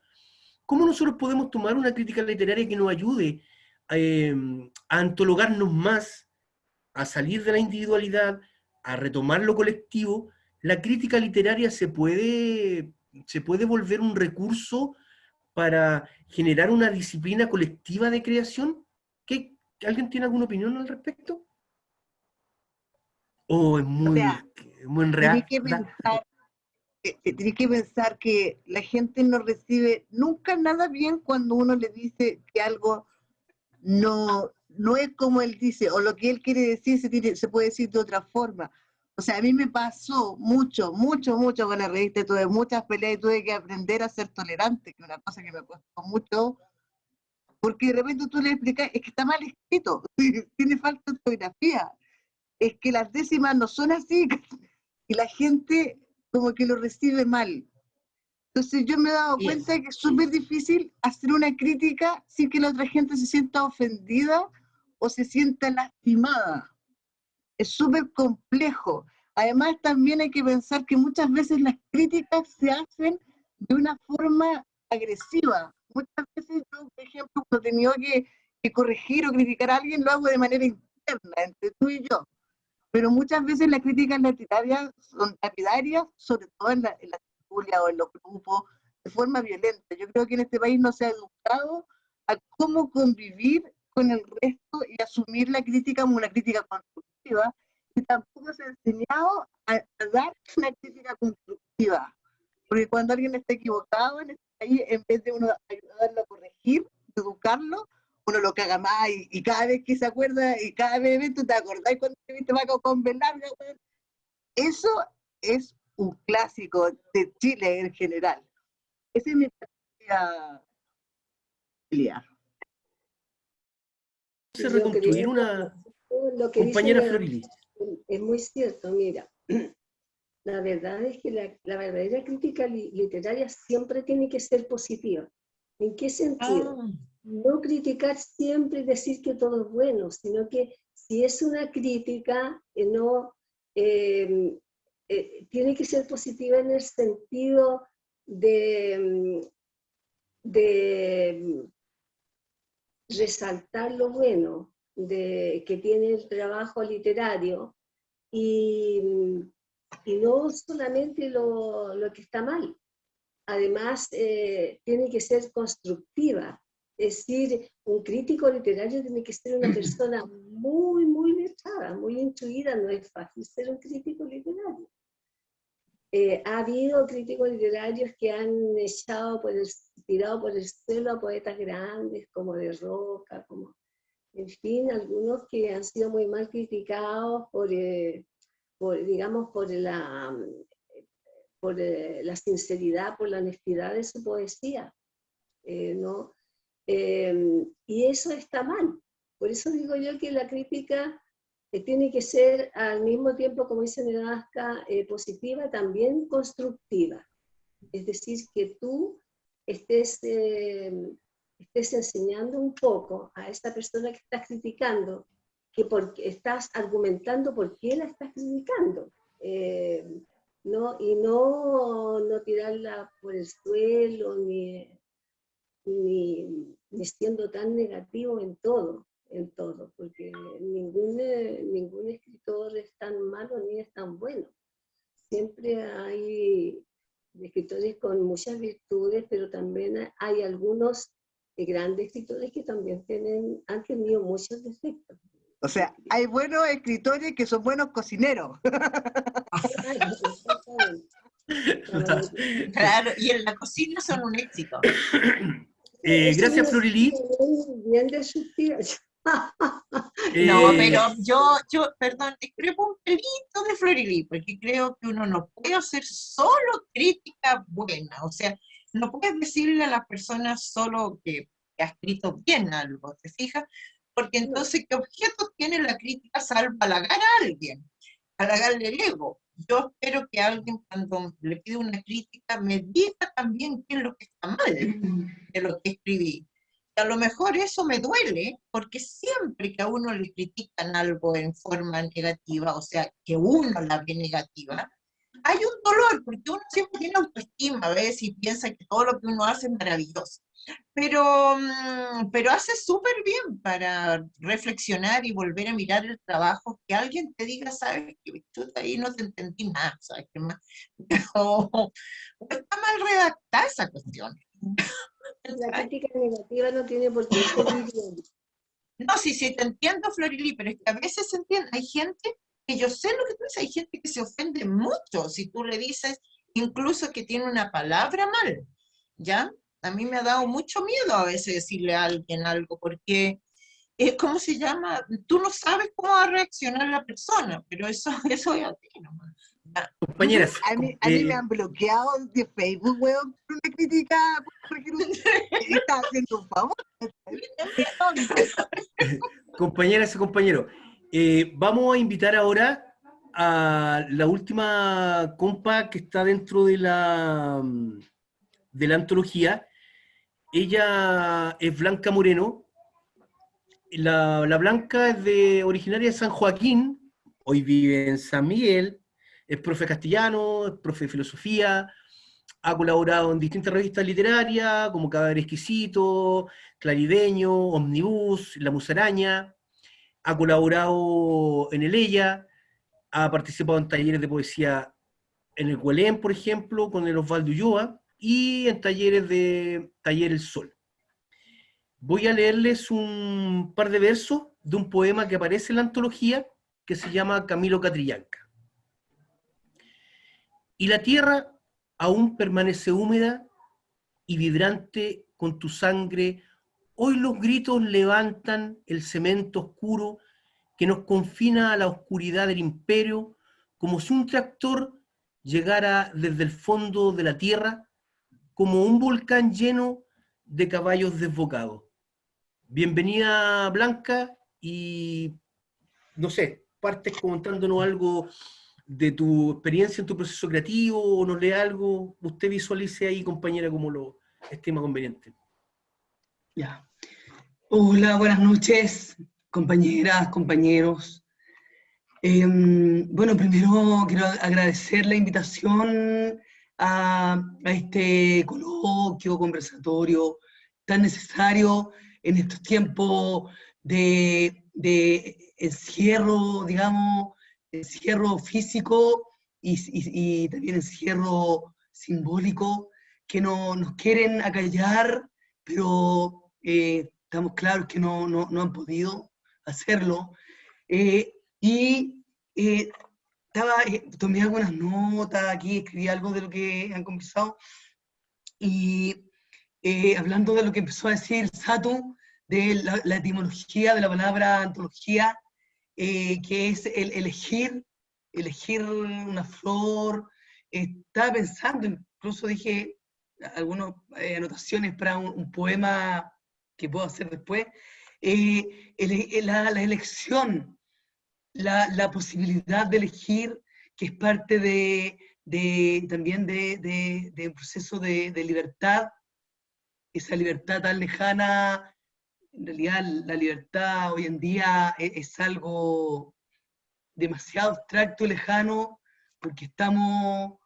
¿Cómo nosotros podemos tomar una crítica literaria que nos ayude a antologarnos más, a salir de la individualidad, a retomar lo colectivo? La crítica literaria se puede volver un recurso para generar una disciplina colectiva de creación. ¿Alguien tiene alguna opinión al respecto? ¿O es O sea, muy tenés real? que pensar, tenés que pensar que la gente no recibe nunca nada bien cuando uno le dice que algo no es como él dice, o lo que él quiere decir se puede decir de otra forma. O sea, a mí me pasó mucho con la revista, tuve muchas peleas y tuve que aprender a ser tolerante, que es una cosa que me costó mucho, porque de repente tú le explicas, es que está mal escrito, tiene falta de ortografía, es que las décimas no son así, y la gente como que lo recibe mal. Entonces yo me he dado cuenta que es súper difícil hacer una crítica sin que la otra gente se sienta ofendida o se sienta lastimada. Es súper complejo. Además también hay que pensar que muchas veces las críticas se hacen de una forma agresiva. Muchas veces yo, por ejemplo, cuando he tenido que corregir o criticar a alguien, lo hago de manera interna, entre tú y yo. Pero muchas veces las críticas son lapidarias, sobre todo en la tertulia o en los grupos, de forma violenta. Yo creo que en este país no se ha educado a cómo convivir con el resto y asumir la crítica como una crítica constructiva, y tampoco se ha enseñado a dar una crítica constructiva. Porque cuando alguien está equivocado en este país, en vez de uno ayudarlo a corregir, educarlo, uno lo caga más y cada vez que se acuerda y cada vez tú te acordás cuando te viste Paco con Belarga. Eso es un clásico de Chile en general. Esa es mi perspectiva. Se reconstruir una lo que compañera dice Florili. es muy cierto, mira. La verdad es que la verdadera crítica literaria siempre tiene que ser positiva. ¿En qué sentido? No criticar siempre y decir que todo es bueno, sino que si es una crítica, tiene que ser positiva en el sentido de resaltar lo bueno que tiene el trabajo literario y no solamente lo que está mal. Además, tiene que ser constructiva. Es decir, un crítico literario tiene que ser una persona muy, muy letrada, muy instruida. No es fácil ser un crítico literario. Ha habido críticos literarios que han tirado por el suelo a poetas grandes como De Roca, En fin, algunos que han sido muy mal criticados digamos, por la sinceridad, por la honestidad de su poesía, ¿no? Y eso está mal. Por eso digo yo que la crítica tiene que ser al mismo tiempo, como dice Nedasca, positiva, también constructiva. Es decir, que tú estés enseñando un poco a esa persona que estás criticando, que porque estás argumentando por qué la estás criticando, ¿no? Y no tirarla por el suelo, ni siendo tan negativo en todo, porque ningún escritor es tan malo ni es tan bueno. Siempre hay escritores con muchas virtudes, pero también hay algunos grandes escritores que también han tenido muchos defectos. O sea, hay buenos escritores que son buenos cocineros. Claro, y en la cocina son un éxito. Gracias, Florili. Bien de sus tíos. No, pero yo, perdón, discrepo un pelito de Florili, porque creo que uno no puede hacer solo crítica buena, o sea, no puedes decirle a las personas solo que ha escrito bien algo, ¿te fijas? Porque entonces, ¿qué objeto tiene la crítica salvo halagar a alguien? Halagarle el ego. Yo espero que alguien cuando le pide una crítica me diga también qué es lo que está mal de lo que escribí. Y a lo mejor eso me duele, porque siempre que a uno le critican algo en forma negativa, o sea, que uno la ve negativa, hay un dolor, porque uno siempre tiene autoestima, ¿ves? Y piensa que todo lo que uno hace es maravilloso. Pero hace súper bien para reflexionar y volver a mirar el trabajo, que alguien te diga, sabes, que chuta, ahí no te entendí nada, ¿sabes qué más? O está mal redactada esa cuestión. La crítica negativa no tiene por qué ser bien. No, sí, te entiendo, Florili, pero es que a veces se entiende, hay gente que yo sé lo que tú dices, hay gente que se ofende mucho si tú le dices incluso que tiene una palabra mal, ¿ya? A mí me ha dado mucho miedo a veces decirle a alguien algo, porque, ¿cómo se llama? Tú no sabes cómo va a reaccionar la persona, pero eso es a ti nomás. Compañeras. A mí me han bloqueado de Facebook, weón, por una crítica, porque está haciendo un favor. Compañeras y compañeros, vamos a invitar ahora a la última compa que está dentro de la antología. Ella es Blanca Moreno. La Blanca es originaria de San Joaquín, hoy vive en San Miguel, es profe castellano, es profe de filosofía, ha colaborado en distintas revistas literarias, como Cadáver Exquisito, Clarideño, Omnibus, La Musaraña, ha colaborado en el ELLA, ha participado en talleres de poesía en el Huelén, por ejemplo, con el Osvaldo Ulloa, y en talleres de Taller El Sol. Voy a leerles un par de versos de un poema que aparece en la antología, que se llama Camilo Catrillanca. Y la tierra aún permanece húmeda y vibrante con tu sangre. Hoy los gritos levantan el cemento oscuro que nos confina a la oscuridad del imperio, como si un tractor llegara desde el fondo de la tierra, como un volcán lleno de caballos desbocados. Bienvenida, Blanca, y no sé, partes contándonos algo de tu experiencia en tu proceso creativo, o nos lee algo, usted visualice ahí, compañera, como lo estima conveniente. Ya. Hola, buenas noches, compañeras, compañeros. Bueno, primero quiero agradecer la invitación a este coloquio, conversatorio tan necesario en estos tiempos de encierro, digamos, encierro físico y también encierro simbólico, que nos quieren acallar, pero estamos claros que no han podido hacerlo. Tomé algunas notas aquí, escribí algo de lo que han conversado, y hablando de lo que empezó a decir Satu, de la etimología de la palabra antología, que es el elegir una flor. Estaba pensando, incluso dije algunas anotaciones para un poema que puedo hacer después. La elección, la posibilidad de elegir, que es parte también de un proceso de libertad, esa libertad tan lejana. En realidad la libertad hoy en día es algo demasiado abstracto y lejano, porque estamos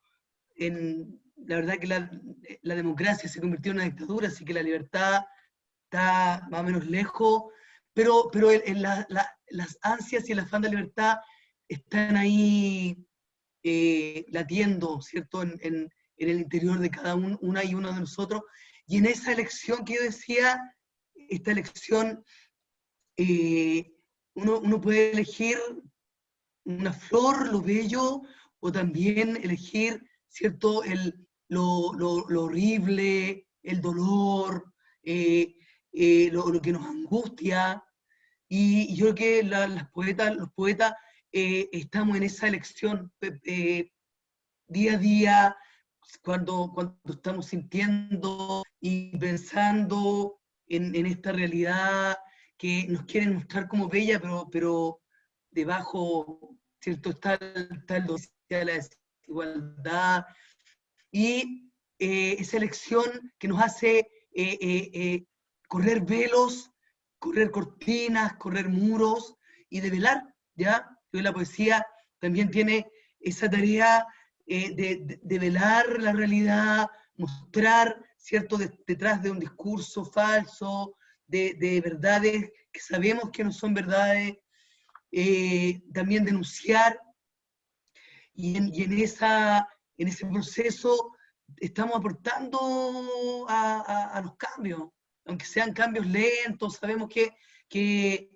la verdad que la democracia se convirtió en una dictadura, así que la libertad está más o menos lejos, pero las ansias y el afán de libertad están ahí latiendo, ¿cierto?, en el interior de cada una y uno de nosotros. Y en esa elección que yo decía, esta elección, uno puede elegir una flor, lo bello, o también elegir, ¿cierto?, lo horrible, el dolor, lo que nos angustia. Y yo creo que los poetas estamos en esa elección día a día, cuando estamos sintiendo y pensando en esta realidad que nos quieren mostrar como bella, pero debajo, ¿cierto?, está la desigualdad, y esa elección que nos hace correr velos, correr cortinas, correr muros y develar, ¿ya? La poesía también tiene esa tarea de velar la realidad, mostrar, ¿cierto?, detrás de un discurso falso, de verdades que sabemos que no son verdades, también denunciar, y en ese proceso estamos aportando a los cambios, aunque sean cambios lentos. Sabemos que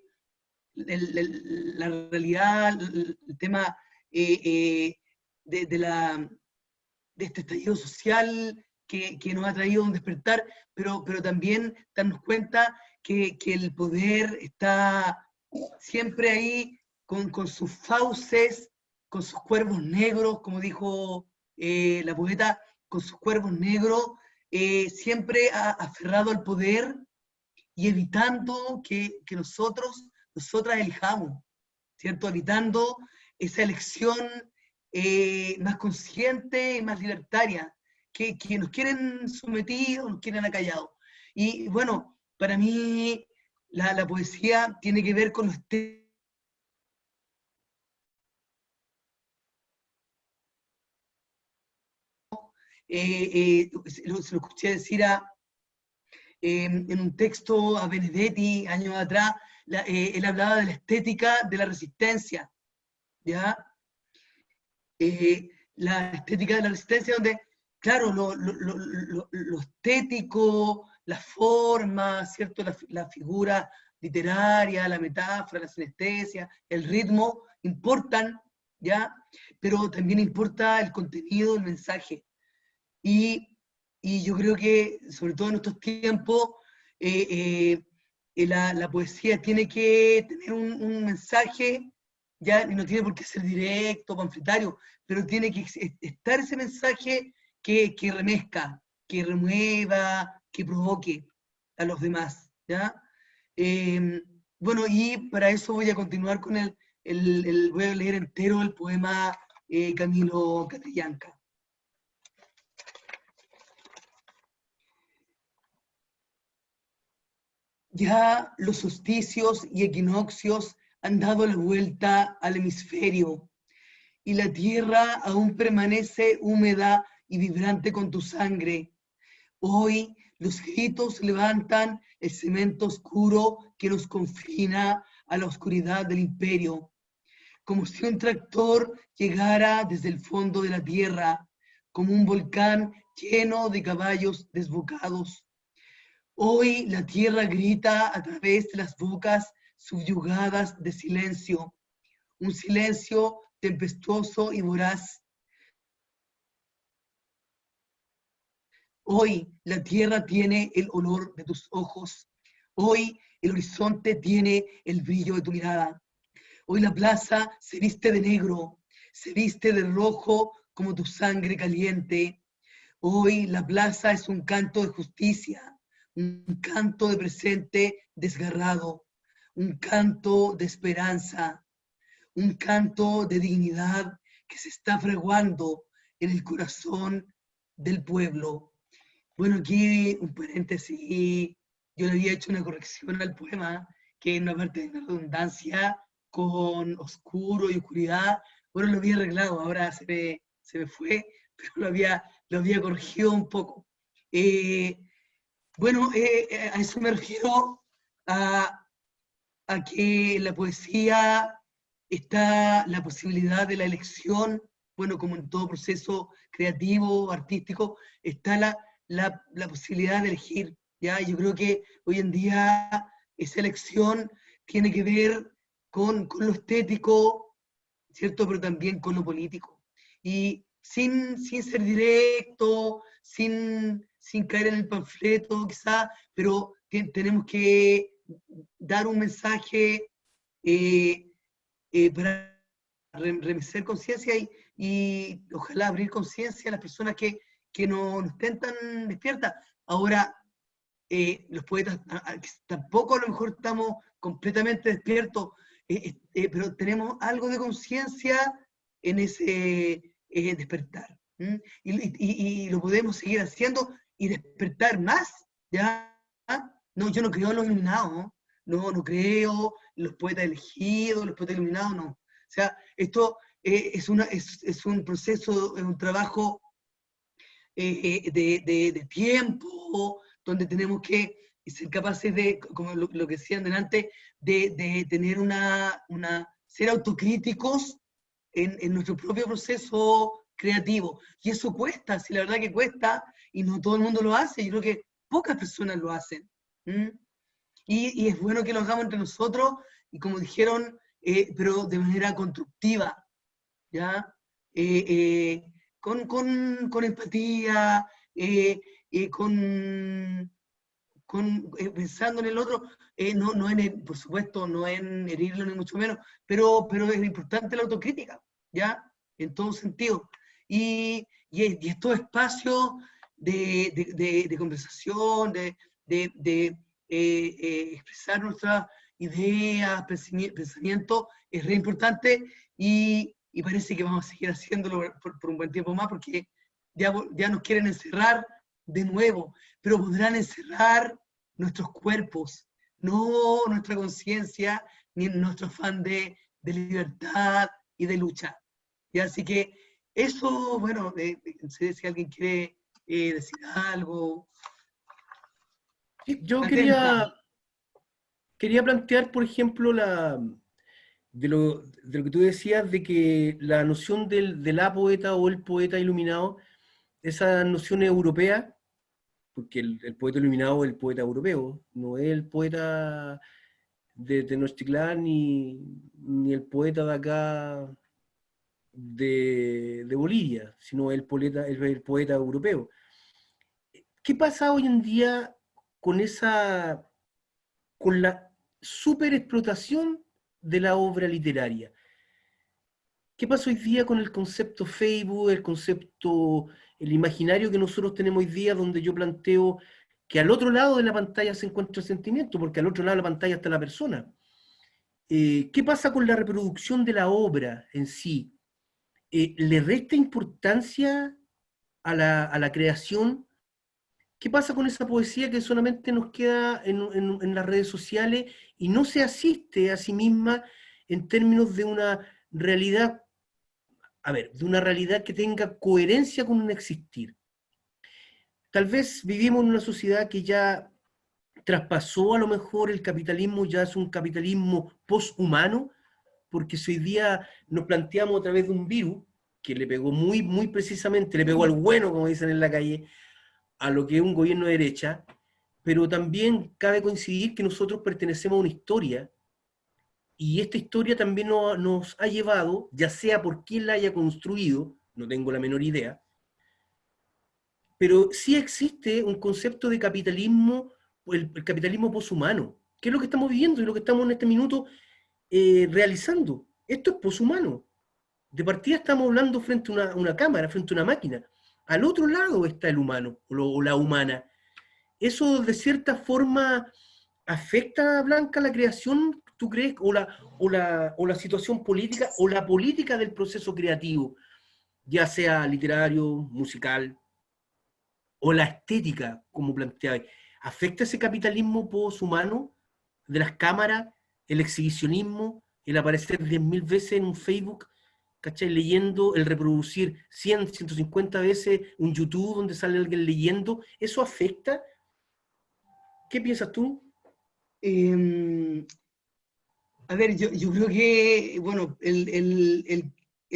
la realidad, el tema de este estallido social que nos ha traído un despertar, pero también darnos cuenta que el poder está siempre ahí con sus fauces, con sus cuervos negros, como dijo la poeta, con sus cuervos negros, siempre aferrado al poder y evitando que nosotras elijamos, ¿cierto? Evitando esa elección más consciente y más libertaria, que nos quieren sometidos, nos quieren acallados. Y bueno, para mí la poesía tiene que ver con los se lo escuché decir en un texto a Benedetti años atrás. Él hablaba de la estética de la resistencia, ¿ya? La estética de la resistencia, donde, claro, lo estético, la forma, ¿cierto?, la figura literaria, la metáfora, la sinestesia, el ritmo, importan, ¿ya? Pero también importa el contenido, el mensaje. Y yo creo que, sobre todo en estos tiempos, la poesía tiene que tener un mensaje, ya, y no tiene por qué ser directo, panfletario, pero tiene que estar ese mensaje que remezca, que remueva, que provoque a los demás, ¿ya? Bueno, y para eso voy a continuar con voy a leer entero el poema Camilo Catrillanca. Ya los solsticios y equinoccios han dado la vuelta al hemisferio, y la tierra aún permanece húmeda y vibrante con tu sangre. Hoy los gritos levantan el cemento oscuro que nos confina a la oscuridad del imperio, como si un tractor llegara desde el fondo de la tierra, como un volcán lleno de caballos desbocados. Hoy la tierra grita a través de las bocas subyugadas de silencio, un silencio tempestuoso y voraz. Hoy la tierra tiene el olor de tus ojos, Hoy el horizonte tiene el brillo de tu mirada. Hoy la plaza se viste de negro, se viste de rojo como tu sangre caliente. Hoy la plaza es un canto de justicia, un canto de presente desgarrado, un canto de esperanza, un canto de dignidad que se está fraguando en el corazón del pueblo. Bueno, aquí un paréntesis, yo le había hecho una corrección al poema, que en una parte de una redundancia con oscuro y oscuridad, bueno, lo había arreglado, ahora se me fue, pero lo había corregido un poco. Bueno, a eso me refiero, a que en la poesía está la posibilidad de la elección, bueno, como en todo proceso creativo, artístico, está la posibilidad de elegir, ¿ya? Yo creo que hoy en día esa elección tiene que ver con lo estético, ¿cierto? Pero también con lo político. Y sin ser directo, sin caer en el panfleto, quizá, pero tenemos que dar un mensaje para remecer conciencia y ojalá abrir conciencia a las personas que no estén tan despiertas. Ahora, los poetas tampoco a lo mejor estamos completamente despiertos, pero tenemos algo de conciencia en ese despertar. Y lo podemos seguir haciendo y despertar más, ¿ya? No, yo no creo en los iluminados, no creo en los poetas elegidos, los poetas iluminados, no. O sea, esto es un proceso, es un trabajo de tiempo, donde tenemos que ser capaces de, como lo que decían delante, de tener ser autocríticos en nuestro propio proceso creativo. Y eso cuesta, si la verdad que cuesta, y no todo el mundo lo hace, yo creo que pocas personas lo hacen. Y es bueno que lo hagamos entre nosotros, y como dijeron, pero de manera constructiva, ¿ya? Con empatía, pensando en el otro, por supuesto, no en herirlo ni mucho menos, pero es importante la autocrítica, ¿ya? En todo sentido. Y estos espacios de conversación, de expresar nuestras ideas, pensamientos, es re importante y parece que vamos a seguir haciéndolo por un buen tiempo más porque ya nos quieren encerrar de nuevo, pero podrán encerrar nuestros cuerpos, no nuestra conciencia, ni nuestro afán de libertad y de lucha. Y así que eso, bueno, no sé si alguien quiere decir algo. Sí, yo quería plantear, por ejemplo, de lo que tú decías, de que la noción de la poeta o el poeta iluminado, esa noción es europea, porque el poeta iluminado es el poeta europeo, no es el poeta de Tenochtitlán ni el poeta de acá de Bolivia, sino el poeta europeo. ¿Qué pasa hoy en día con la superexplotación de la obra literaria? ¿Qué pasa hoy día con el concepto Facebook, el imaginario que nosotros tenemos hoy día, donde yo planteo que al otro lado de la pantalla se encuentra el sentimiento, porque al otro lado de la pantalla está la persona? ¿Qué pasa con la reproducción de la obra en sí? ¿Le resta importancia a la creación? ¿Qué pasa con esa poesía que solamente nos queda en las redes sociales y no se asiste a sí misma en términos de una realidad, de una realidad que tenga coherencia con un existir? Tal vez vivimos en una sociedad que ya traspasó a lo mejor el capitalismo, ya es un capitalismo poshumano, porque si hoy día nos planteamos a través de un virus que le pegó muy, muy precisamente, le pegó al bueno, como dicen en la calle, a lo que es un gobierno de derecha, pero también cabe coincidir que nosotros pertenecemos a una historia, y esta historia también nos ha llevado, ya sea por quién la haya construido, no tengo la menor idea, pero sí existe un concepto de capitalismo el capitalismo poshumano, que es lo que estamos viviendo y lo que estamos en este minuto realizando. Esto es poshumano. De partida estamos hablando frente a una cámara, frente a una máquina. Al otro lado está el humano o la humana. Eso de cierta forma afecta, Blanca, la creación, ¿tú crees? O la situación política o la política del proceso creativo, ya sea literario, musical, o la estética, como planteaba. ¿Afecta ese capitalismo poshumano de las cámaras, el exhibicionismo, el aparecer 10.000 veces en un Facebook, ¿cachai? Leyendo, el reproducir 100, 150 veces un YouTube donde sale alguien leyendo? ¿Eso afecta? ¿Qué piensas tú? A ver, yo creo que, bueno, el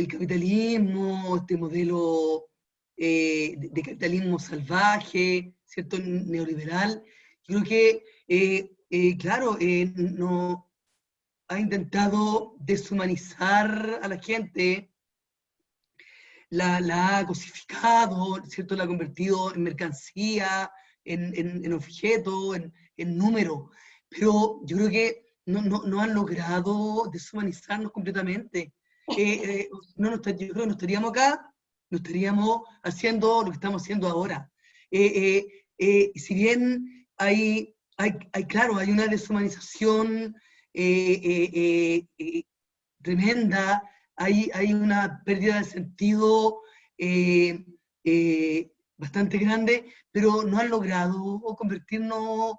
capitalismo, este modelo de capitalismo salvaje, ¿cierto? Neoliberal, yo creo que, claro, no, ha intentado deshumanizar a la gente, la ha cosificado, ¿cierto? La ha convertido en mercancía, en objeto, en número. Pero yo creo que no han logrado deshumanizarnos completamente. Yo creo que no estaríamos acá, no estaríamos haciendo lo que estamos haciendo ahora. Si bien claro, hay una deshumanización tremenda, hay una pérdida de sentido bastante grande, pero no han logrado convertirnos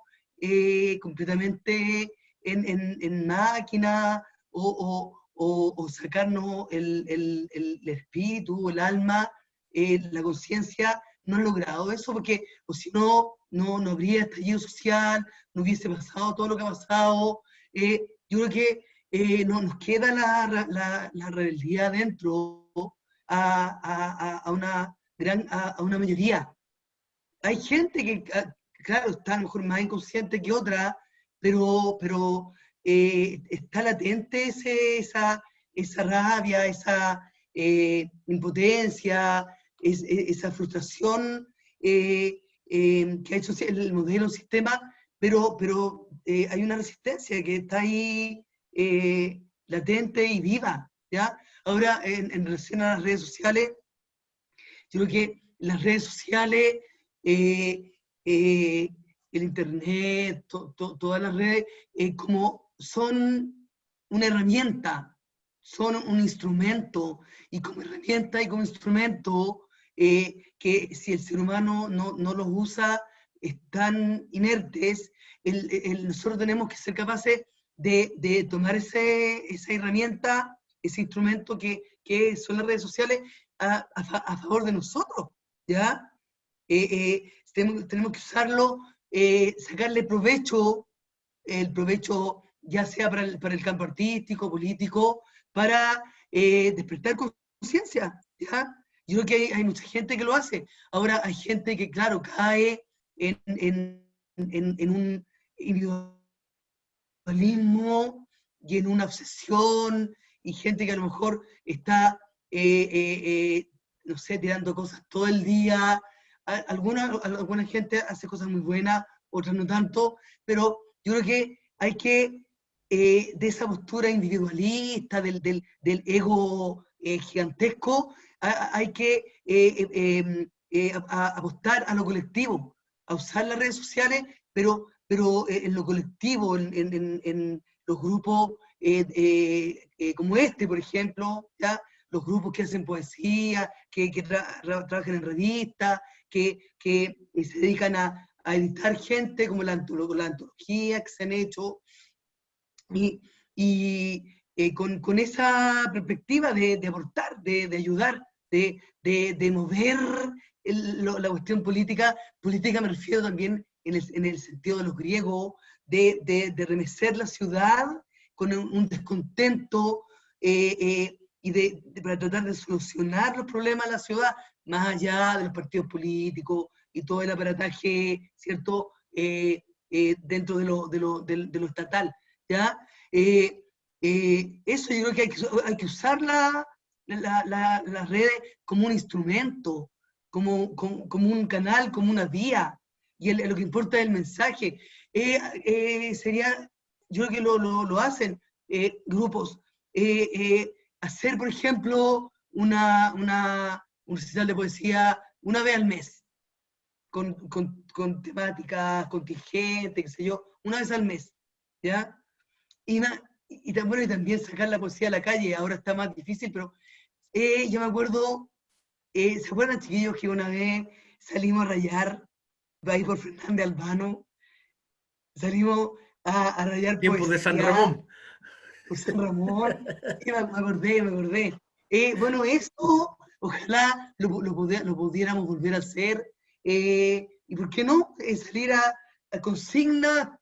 completamente en máquina o sacarnos el espíritu, el alma, la conciencia. No han logrado eso porque, o si no, no habría estallido social, no hubiese pasado todo lo que ha pasado. Yo creo que nos queda la rebeldía dentro a una mayoría. Hay gente que, claro, está a lo mejor más inconsciente que otra, pero está latente esa rabia, esa impotencia, esa frustración que ha hecho el modelo, el sistema, pero hay una resistencia que está ahí latente y viva, ¿ya? Ahora, en relación a las redes sociales, yo creo que las redes sociales, el internet, todas las redes, como son una herramienta, son un instrumento, y como herramienta y como instrumento, que si el ser humano no los usa, están inertes. Nosotros tenemos que ser capaces de tomar esa herramienta, ese instrumento que son las redes sociales, a favor de nosotros, ¿ya? Tenemos que usarlo, sacarle provecho, el provecho ya sea para el campo artístico, político, para despertar conciencia, ¿ya? Yo creo que hay mucha gente que lo hace. Ahora hay gente que, claro, cae en un individualismo y en una obsesión, y gente que a lo mejor está, no sé, tirando cosas todo el día. Alguna gente hace cosas muy buenas, otras no tanto, pero yo creo que hay que, de esa postura individualista, del ego gigantesco, hay que apostar a lo colectivo, a usar las redes sociales, pero en lo colectivo, en los grupos como este, por ejemplo, ¿ya? Los grupos que hacen poesía, que trabajan en revistas, que se dedican a editar gente, como la antología que se han hecho, y con esa perspectiva de aportar, de ayudar, de mover la cuestión política me refiero también en el sentido de los griegos, de remecer la ciudad con un descontento, y para tratar de solucionar los problemas de la ciudad, más allá de los partidos políticos y todo el aparataje, ¿cierto?, dentro de lo estatal, ¿ya? Eso yo creo que hay que usar las redes como un instrumento, como un canal, como una vía, y lo que importa es el mensaje. Sería, yo creo que lo hacen grupos, hacer, por ejemplo, un recital de poesía una vez al mes, con temáticas contingentes, qué sé yo, una vez al mes, ¿ya? Y también sacar la poesía a la calle, ahora está más difícil, pero yo me acuerdo, ¿se acuerdan, chiquillos, que una vez salimos a rayar, ahí por Fernández Albano, salimos a rayar Tiempos de San poesía Ramón. por San Ramón? Sí, me acordé. Bueno, eso, ojalá lo pudiéramos volver a hacer, y ¿por qué no? Salir a consigna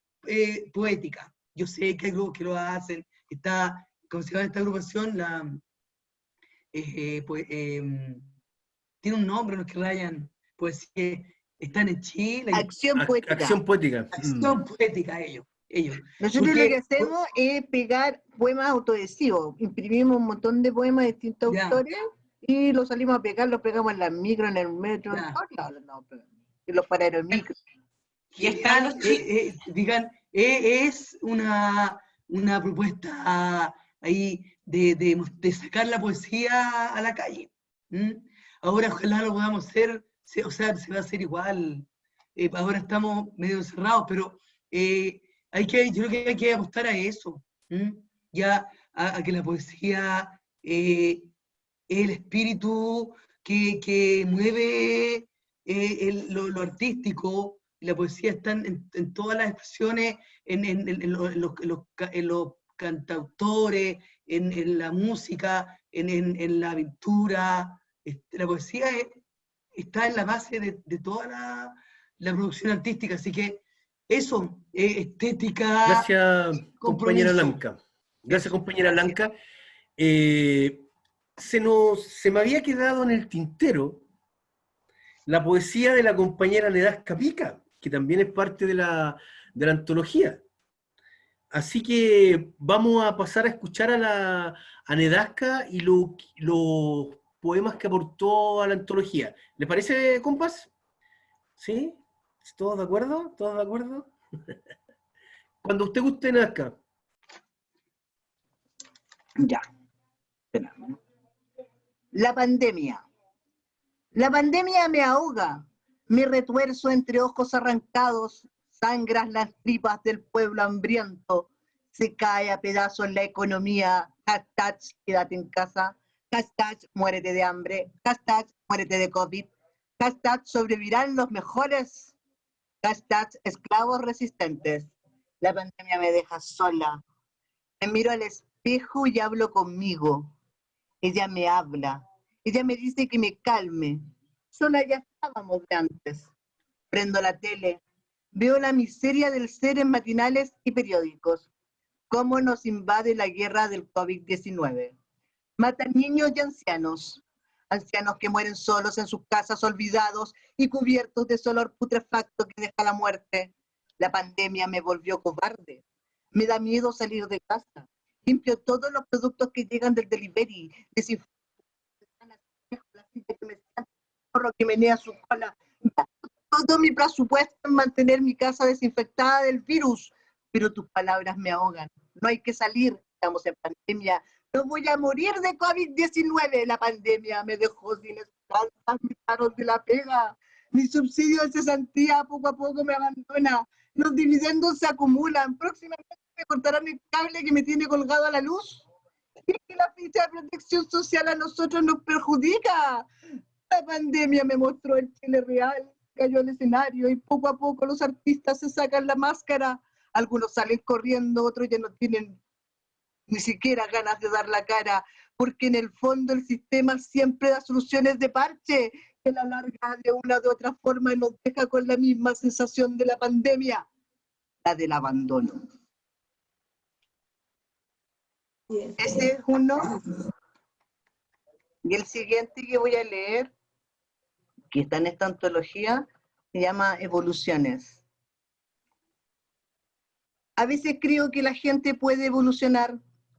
poética. Yo sé que hay grupos que lo hacen, está, ¿cómo se llama esta agrupación? Tiene un nombre, los que rayan, pues están en Chile. Acción poética. Acción poética. Acción poética, ellos. Nosotros Porque- lo que hacemos es pegar poemas autoadhesivos. Imprimimos un montón de poemas de distintos Ya. autores y los salimos a pegar, los pegamos en la micro, en el metro, en Ya. todos lados. No, pero en los paraderos de micro. Y están los digan, es una propuesta ahí de sacar la poesía a la calle. Ahora ojalá lo podamos hacer, o sea, se va a hacer igual. Ahora estamos medio encerrados, pero yo creo que hay que apostar a eso. Ya a que la poesía es el espíritu que mueve lo artístico. La poesía está en todas las expresiones, en los cantautores, en la música, en la pintura. La poesía está en la base de toda la producción artística, así que eso, estética. Gracias, compañera compromiso. Blanca. Gracias, Eso, compañera gracias. Blanca. Se me había quedado en el tintero la poesía de la compañera Nedasca Pica, que también es parte de la antología. Así que vamos a pasar a escuchar a Nedasca y los poemas que aportó a la antología. ¿Le parece, compas? ¿Sí? ¿Todos de acuerdo? ¿Todos de acuerdo? Cuando usted guste, Nedasca. Ya. Espérame. La pandemia. La pandemia me ahoga, me retuerzo entre ojos arrancados, sangras las tripas del pueblo hambriento, se cae a pedazos la economía, hashtag quédate en casa, hashtag muérete de hambre, hashtag muérete de COVID, hashtag sobrevivirán los mejores, hashtag esclavos resistentes. La pandemia me deja sola, me miro al espejo y hablo conmigo, ella me habla. Ella me dice que me calme. Sola ya estábamos de antes. Prendo la tele. Veo la miseria del ser en matinales y periódicos. Cómo nos invade la guerra del COVID-19. Matan niños y ancianos. Ancianos que mueren solos en sus casas olvidados y cubiertos de ese olor putrefacto que deja la muerte. La pandemia me volvió cobarde. Me da miedo salir de casa. Limpio todos los productos que llegan del delivery. Desinfecto que me sienta porro que menea su cola. Todo mi presupuesto en mantener mi casa desinfectada del virus, pero tus palabras me ahogan. No hay que salir, estamos en pandemia. No voy a morir de COVID-19. La pandemia me dejó sin esperanzas, mis paros de la pega. Mi subsidio de cesantía poco a poco me abandona. Los dividendos se acumulan. Próximamente me cortarán el cable que me tiene colgado a la luz. Y es que la ficha de protección social a nosotros nos perjudica. La pandemia me mostró el Chile real, cayó el escenario y poco a poco los artistas se sacan la máscara. Algunos salen corriendo, otros ya no tienen ni siquiera ganas de dar la cara, porque en el fondo el sistema siempre da soluciones de parche, que a la larga de una u otra forma nos deja con la misma sensación de la pandemia, la del abandono. Bien. Ese es uno. Y el siguiente que voy a leer, que está en esta antología, se llama Evoluciones. A veces creo que la gente puede evolucionar,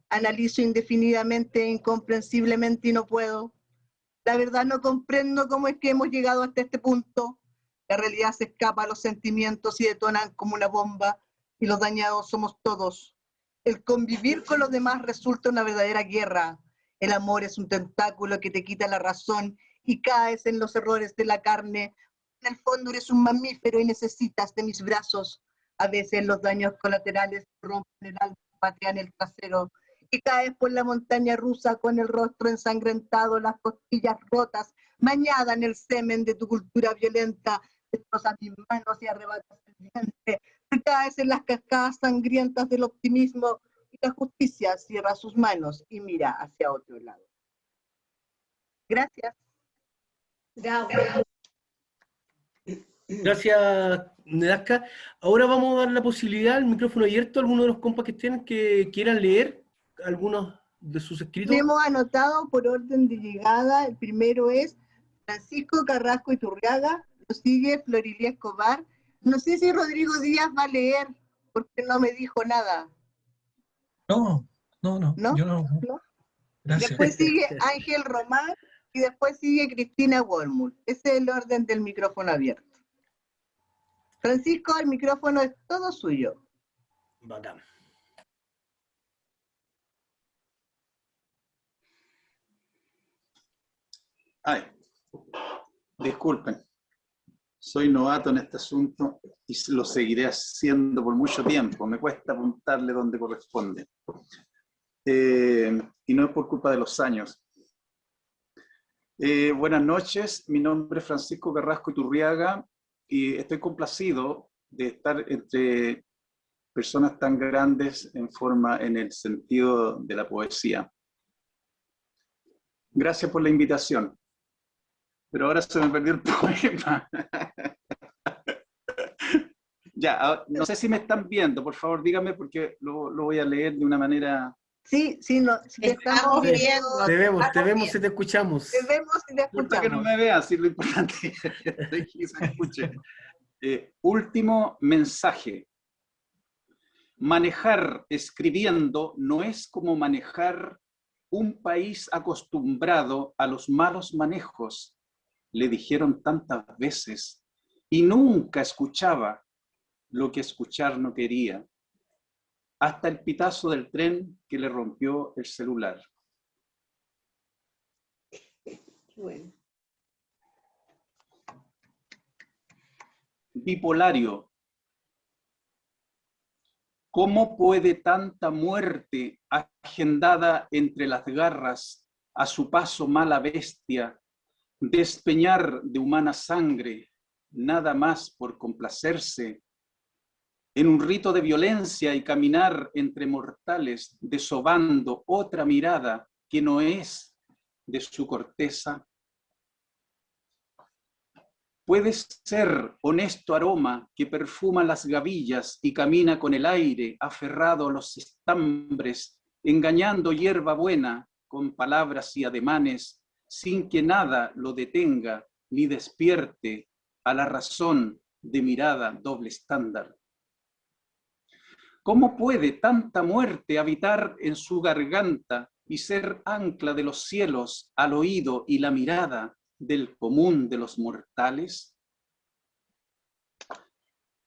analizo indefinidamente e incomprensiblemente y no puedo. La verdad no comprendo cómo es que hemos llegado hasta este punto. La realidad se escapa a los sentimientos y detonan como una bomba, y los dañados somos todos. El convivir con los demás resulta una verdadera guerra. El amor es un tentáculo que te quita la razón y caes en los errores de la carne. En el fondo eres un mamífero y necesitas de mis brazos. A veces los daños colaterales rompen el alma, patean el trasero y caes por la montaña rusa con el rostro ensangrentado, las costillas rotas, bañada en el semen de tu cultura violenta. Destrozas mis manos y arrebatas el diente. Caes en las cascadas sangrientas del optimismo y la justicia cierra sus manos y mira hacia otro lado. Gracias. Bravo. Gracias, Nedasca. Ahora vamos a dar la posibilidad, el micrófono abierto, a algunos de los compas que tienen que quieran leer algunos de sus escritos. Hemos anotado por orden de llegada. El primero es Francisco Carrasco Iturriaga, lo sigue Florilia Escobar. No sé si Rodrigo Díaz va a leer, porque no me dijo nada. No, ¿No? yo no. ¿No? Gracias. Después sigue Ángel Román y después sigue Cristina Wormuth. Ese es el orden del micrófono abierto. Francisco, el micrófono es todo suyo. Bacán. Ay, disculpen, soy novato en este asunto y lo seguiré haciendo por mucho tiempo. Me cuesta apuntarle donde corresponde. Y no es por culpa de los años. Buenas noches, mi nombre es Francisco Carrasco Iturriaga y estoy complacido de estar entre personas tan grandes en el sentido de la poesía. Gracias por la invitación. Pero ahora se me perdió el poema. Ya, no sé si me están viendo, por favor díganme porque lo voy a leer de una manera... Sí, no, si te estamos viendo. Te vemos y te escuchamos. Te vemos y te No importa que no escuchamos. me vean, si lo importante es que se escuche. Último mensaje. Manejar escribiendo no es como manejar un país acostumbrado a los malos manejos, le dijeron tantas veces, y nunca escuchaba lo que escuchar no quería, hasta el pitazo del tren que le rompió el celular. Bueno. Bipolario. ¿Cómo puede tanta muerte agendada entre las garras, a su paso mala bestia, despeñar de humana sangre, nada más por complacerse, en un rito de violencia y caminar entre mortales, desobando otra mirada que no es de su corteza? Puede ser honesto aroma que perfuma las gavillas y camina con el aire aferrado a los estambres, engañando hierba buena con palabras y ademanes, sin que nada lo detenga ni despierte a la razón de mirada doble estándar. ¿Cómo puede tanta muerte habitar en su garganta y ser ancla de los cielos al oído y la mirada del común de los mortales?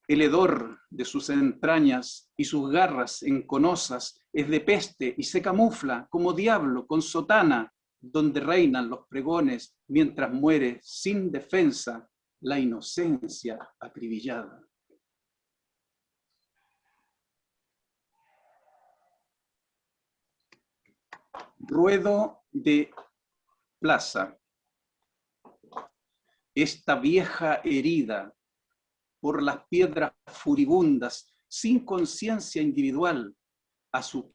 El hedor de sus entrañas y sus garras enconosas es de peste y se camufla como diablo con sotana, donde reinan los pregones mientras muere sin defensa la inocencia acribillada. Ruedo de plaza. Esta vieja herida por las piedras furibundas, sin conciencia individual, a su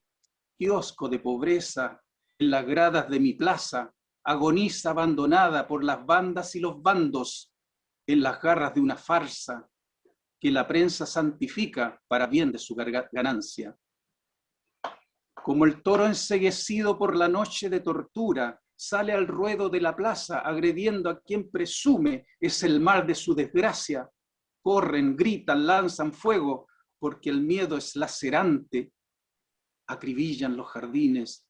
kiosco de pobreza en las gradas de mi plaza, agoniza abandonada por las bandas y los bandos en las garras de una farsa que la prensa santifica para bien de su ganancia. Como el toro enceguecido por la noche de tortura, sale al ruedo de la plaza agrediendo a quien presume es el mal de su desgracia. Corren, gritan, lanzan fuego, porque el miedo es lacerante. Acribillan los jardines.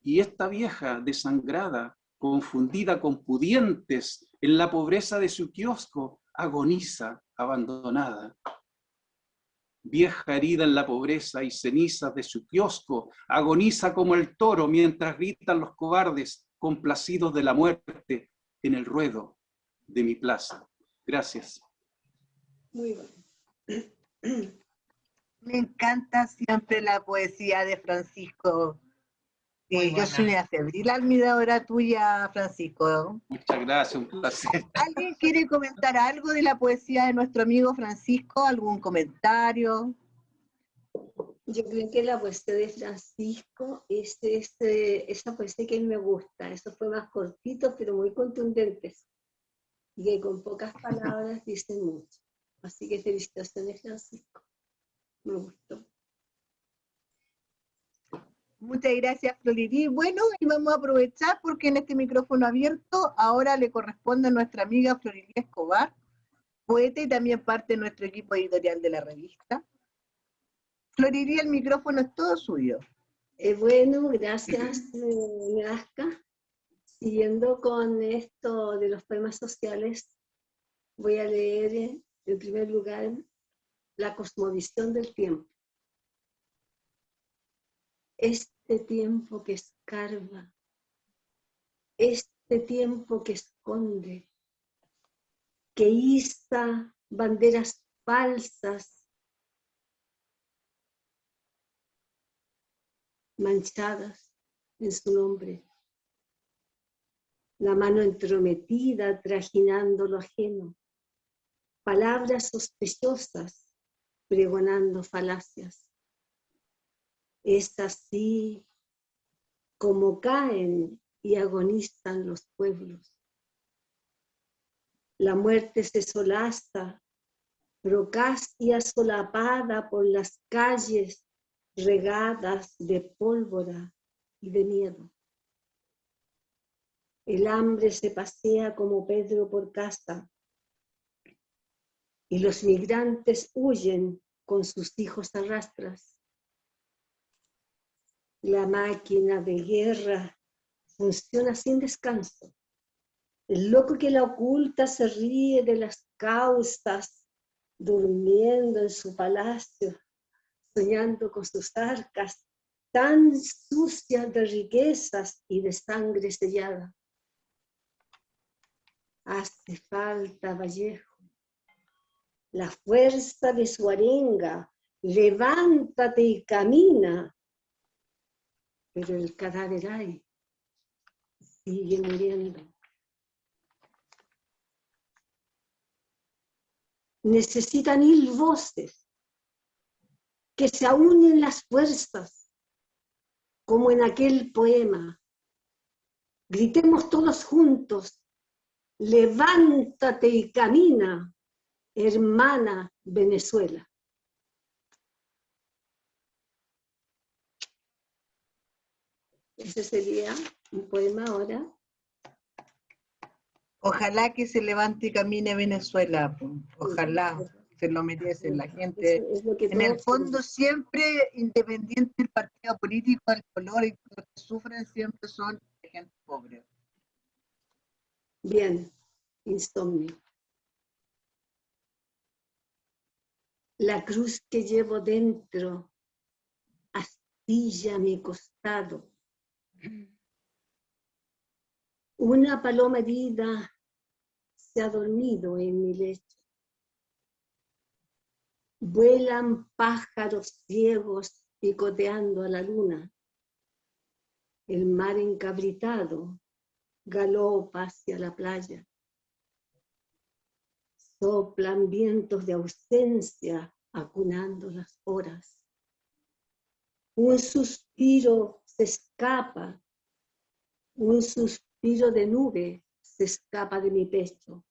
Y esta vieja desangrada, confundida con pudientes, en la pobreza de su kiosco, agoniza abandonada. Vieja herida en la pobreza y cenizas de su kiosco, agoniza como el toro mientras gritan los cobardes complacidos de la muerte en el ruedo de mi plaza. Gracias. Muy bueno. Me encanta siempre la poesía de Francisco. Muy Yo soy una febril admiradora tuya, Francisco. Muchas gracias, un placer. ¿Alguien quiere comentar algo de la poesía de nuestro amigo Francisco? ¿Algún comentario? Yo creo que la poesía de Francisco es esa poesía que a mí me gusta. Eso fue más cortito, pero muy contundentes. Y que con pocas palabras dicen mucho. Así que felicitaciones, Francisco. Me gustó. Muchas gracias, Florirí. Bueno, y vamos a aprovechar porque en este micrófono abierto ahora le corresponde a nuestra amiga Florirí Escobar, poeta y también parte de nuestro equipo editorial de la revista. Florirí, el micrófono es todo suyo. Bueno, gracias, Neasca. Siguiendo con esto de los poemas sociales, voy a leer en primer lugar La cosmovisión del tiempo. Este tiempo que escarba, este tiempo que esconde, que iza banderas falsas, manchadas en su nombre. La mano entrometida trajinando lo ajeno. Palabras sospechosas pregonando falacias. Es así como caen y agonizan los pueblos. La muerte se solaza, procaz y asolapada por las calles regadas de pólvora y de miedo. El hambre se pasea como Pedro por casa y los migrantes huyen con sus hijos a rastras. La máquina de guerra funciona sin descanso. El loco que la oculta se ríe de las causas, durmiendo en su palacio, soñando con sus arcas tan sucias de riquezas y de sangre sellada. Hace falta Vallejo, la fuerza de su arenga, levántate y camina. Pero el cadáver ahí sigue muriendo. Necesitan 1000 voces, que se aúnen las fuerzas, como en aquel poema. Gritemos todos juntos, levántate y camina, hermana Venezuela. Ese sería un poema ahora. Ojalá que se levante y camine Venezuela. Ojalá, se lo merece la gente. Es lo que En el todos fondo, queremos. siempre, independiente del partido político, el color y los que sufren siempre son gente pobre. Bien, insomnio. La cruz que llevo dentro astilla mi costado. Una paloma herida se ha dormido en mi lecho. Vuelan pájaros ciegos picoteando a la luna. El mar encabritado galopa hacia la playa. Soplan vientos de ausencia acunando las horas. Un suspiro se escapa, un suspiro de nube se escapa de mi pecho.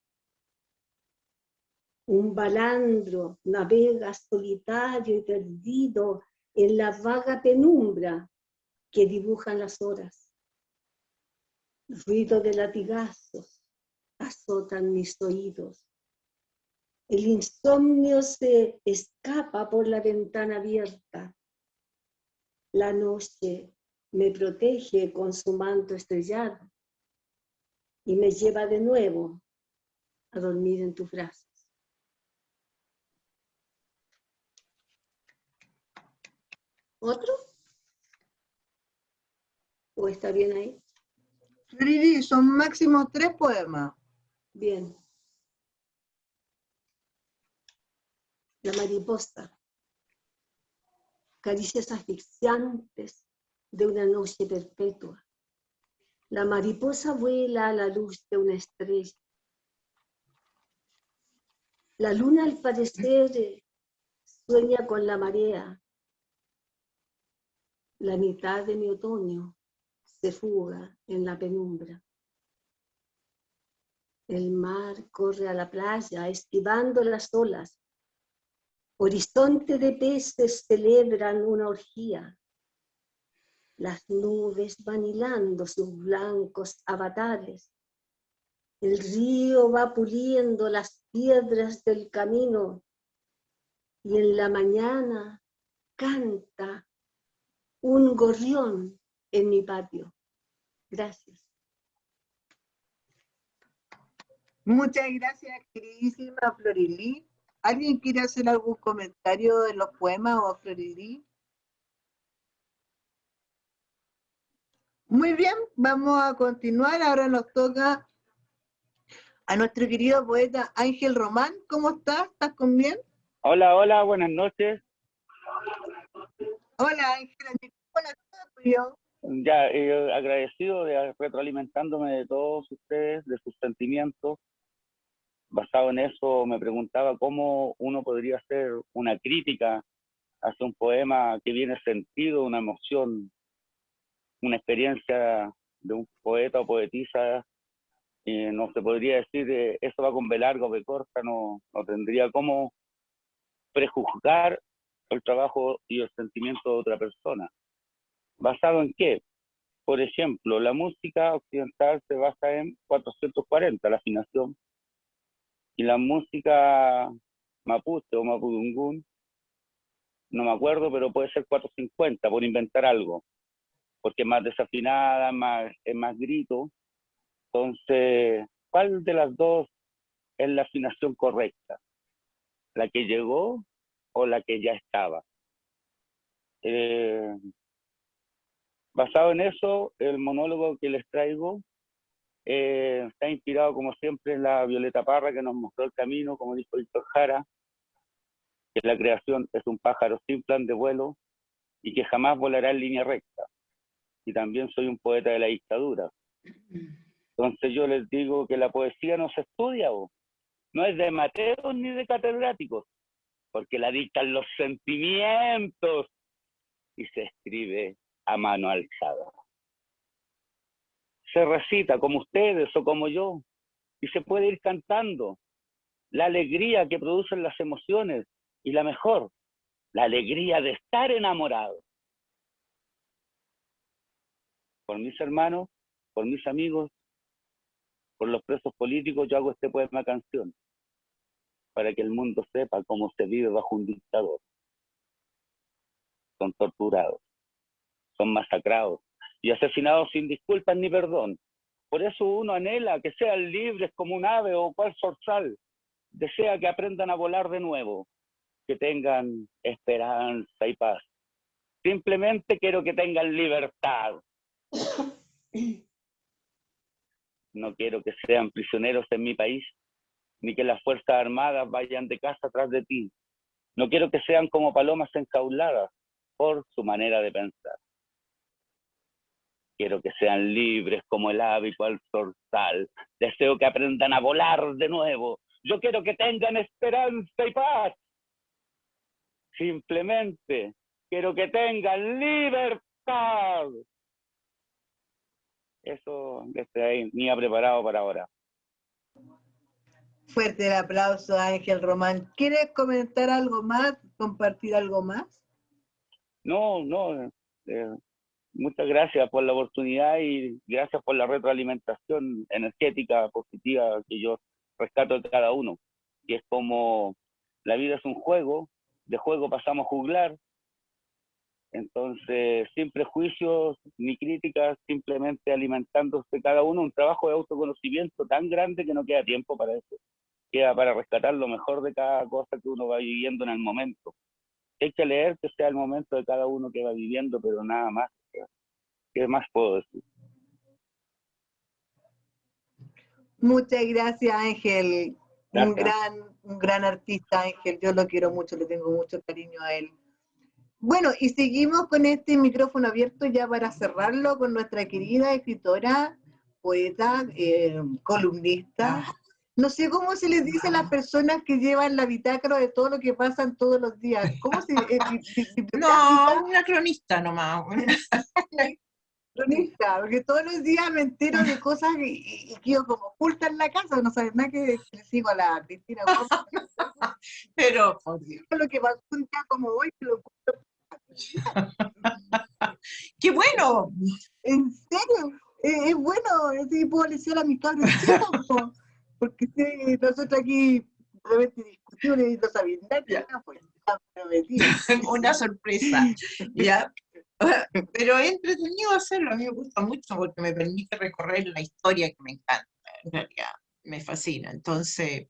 Un balandro navega solitario y perdido en la vaga penumbra que dibujan las horas. Ruido de latigazos azotan mis oídos. El insomnio se escapa por la ventana abierta. La noche me protege con su manto estrellado y me lleva de nuevo a dormir en tus brazos. ¿Otro? ¿O está bien ahí? Florili, son máximo 3 poemas. Bien. La mariposa. Caricias asfixiantes de una noche perpetua. La mariposa vuela a la luz de una estrella. La luna al parecer sueña con la marea. La mitad de mi otoño se fuga en la penumbra. El mar corre a la playa esquivando las olas. Horizonte de peces celebran una orgía. Las nubes van hilando sus blancos avatares. El río va puliendo las piedras del camino. Y en la mañana canta un gorrión en mi patio. Gracias. Muchas gracias, queridísima Florili. ¿Alguien quiere hacer algún comentario de los poemas o Florili? Muy bien, vamos a continuar. Ahora nos toca a nuestro querido poeta Ángel Román. ¿Cómo estás? ¿Estás con bien? Hola, hola, buenas noches. Hola Ángel, buenas noches. Ya, agradecido de retroalimentándome de todos ustedes, de sus sentimientos. Basado en eso, me preguntaba cómo uno podría hacer una crítica hacia un poema que viene sentido, una emoción, una experiencia de un poeta o poetisa. No se podría decir eso va con B larga o B corta, no tendría cómo prejuzgar el trabajo y el sentimiento de otra persona. ¿Basado en qué? Por ejemplo, la música occidental se basa en 440, la afinación, y la música mapuche o mapudungún, no me acuerdo, pero puede ser 450, por inventar algo, porque es más desafinada, es más grito. Entonces, ¿cuál de las dos es la afinación correcta? ¿La que llegó o la que ya estaba? Basado en eso, el monólogo que les traigo está inspirado, como siempre, en la Violeta Parra, que nos mostró el camino, como dijo Víctor Jara, que la creación es un pájaro sin plan de vuelo y que jamás volará en línea recta. Y también soy un poeta de la dictadura. Entonces yo les digo que la poesía no se estudia, no es de mateos ni de catedráticos, porque la dictan los sentimientos y se escribe a mano alzada. Se recita como ustedes o como yo, y se puede ir cantando. La alegría que producen las emociones, y la mejor, la alegría de estar enamorado. Por mis hermanos, por mis amigos, por los presos políticos, yo hago este poema canción, para que el mundo sepa cómo se vive bajo un dictador. Son torturados, son masacrados y asesinados sin disculpas ni perdón. Por eso uno anhela que sean libres como un ave o cual zorzal. Desea que aprendan a volar de nuevo, que tengan esperanza y paz. Simplemente quiero que tengan libertad. No quiero que sean prisioneros en mi país, ni que las Fuerzas Armadas vayan de casa atrás de ti. No quiero que sean como palomas enjauladas por su manera de pensar. Quiero que sean libres como el ave y cual zorzal. Deseo que aprendan a volar de nuevo. Yo quiero que tengan esperanza y paz. Simplemente quiero que tengan libertad. Eso les tenía preparado para ahora. Fuerte el aplauso, Ángel Román. ¿Quieres comentar algo más? ¿Compartir algo más? No, muchas gracias por la oportunidad y gracias por la retroalimentación energética positiva que yo rescato de cada uno. Y es como la vida es un juego, de juego pasamos a juglar, entonces sin prejuicios ni críticas, simplemente alimentándose cada uno, un trabajo de autoconocimiento tan grande que no queda tiempo para eso. Queda para rescatar lo mejor de cada cosa que uno va viviendo en el momento. hay que leer, que sea el momento de cada uno que va viviendo, pero nada más. ¿Qué más puedo decir? Muchas gracias, Ángel. Gracias. Un gran artista, Ángel. Yo lo quiero mucho, le tengo mucho cariño a él. Bueno, y seguimos con este micrófono abierto ya para cerrarlo con nuestra querida escritora, poeta, columnista. No sé cómo se les dice a las personas que llevan la bitácora de todo lo que pasan todos los días. ¿Cómo se No, una cronista nomás. Cronista, porque todos los días me entero de cosas y quedo como oculta en la casa, no sabes nada que le sigo a la Cristina Gómez. Pero, por Dios. Lo que pasó un día como hoy, que lo ¡Qué bueno! ¿En serio? Es bueno, así puedo decir a mis cabros chicos, porque nosotros aquí realmente discutimos y no sabían nada, pues, una sorpresa, ¿ya? Pero es entretenido hacerlo, a mí me gusta mucho porque me permite recorrer la historia que me encanta, en realidad, me fascina. Entonces,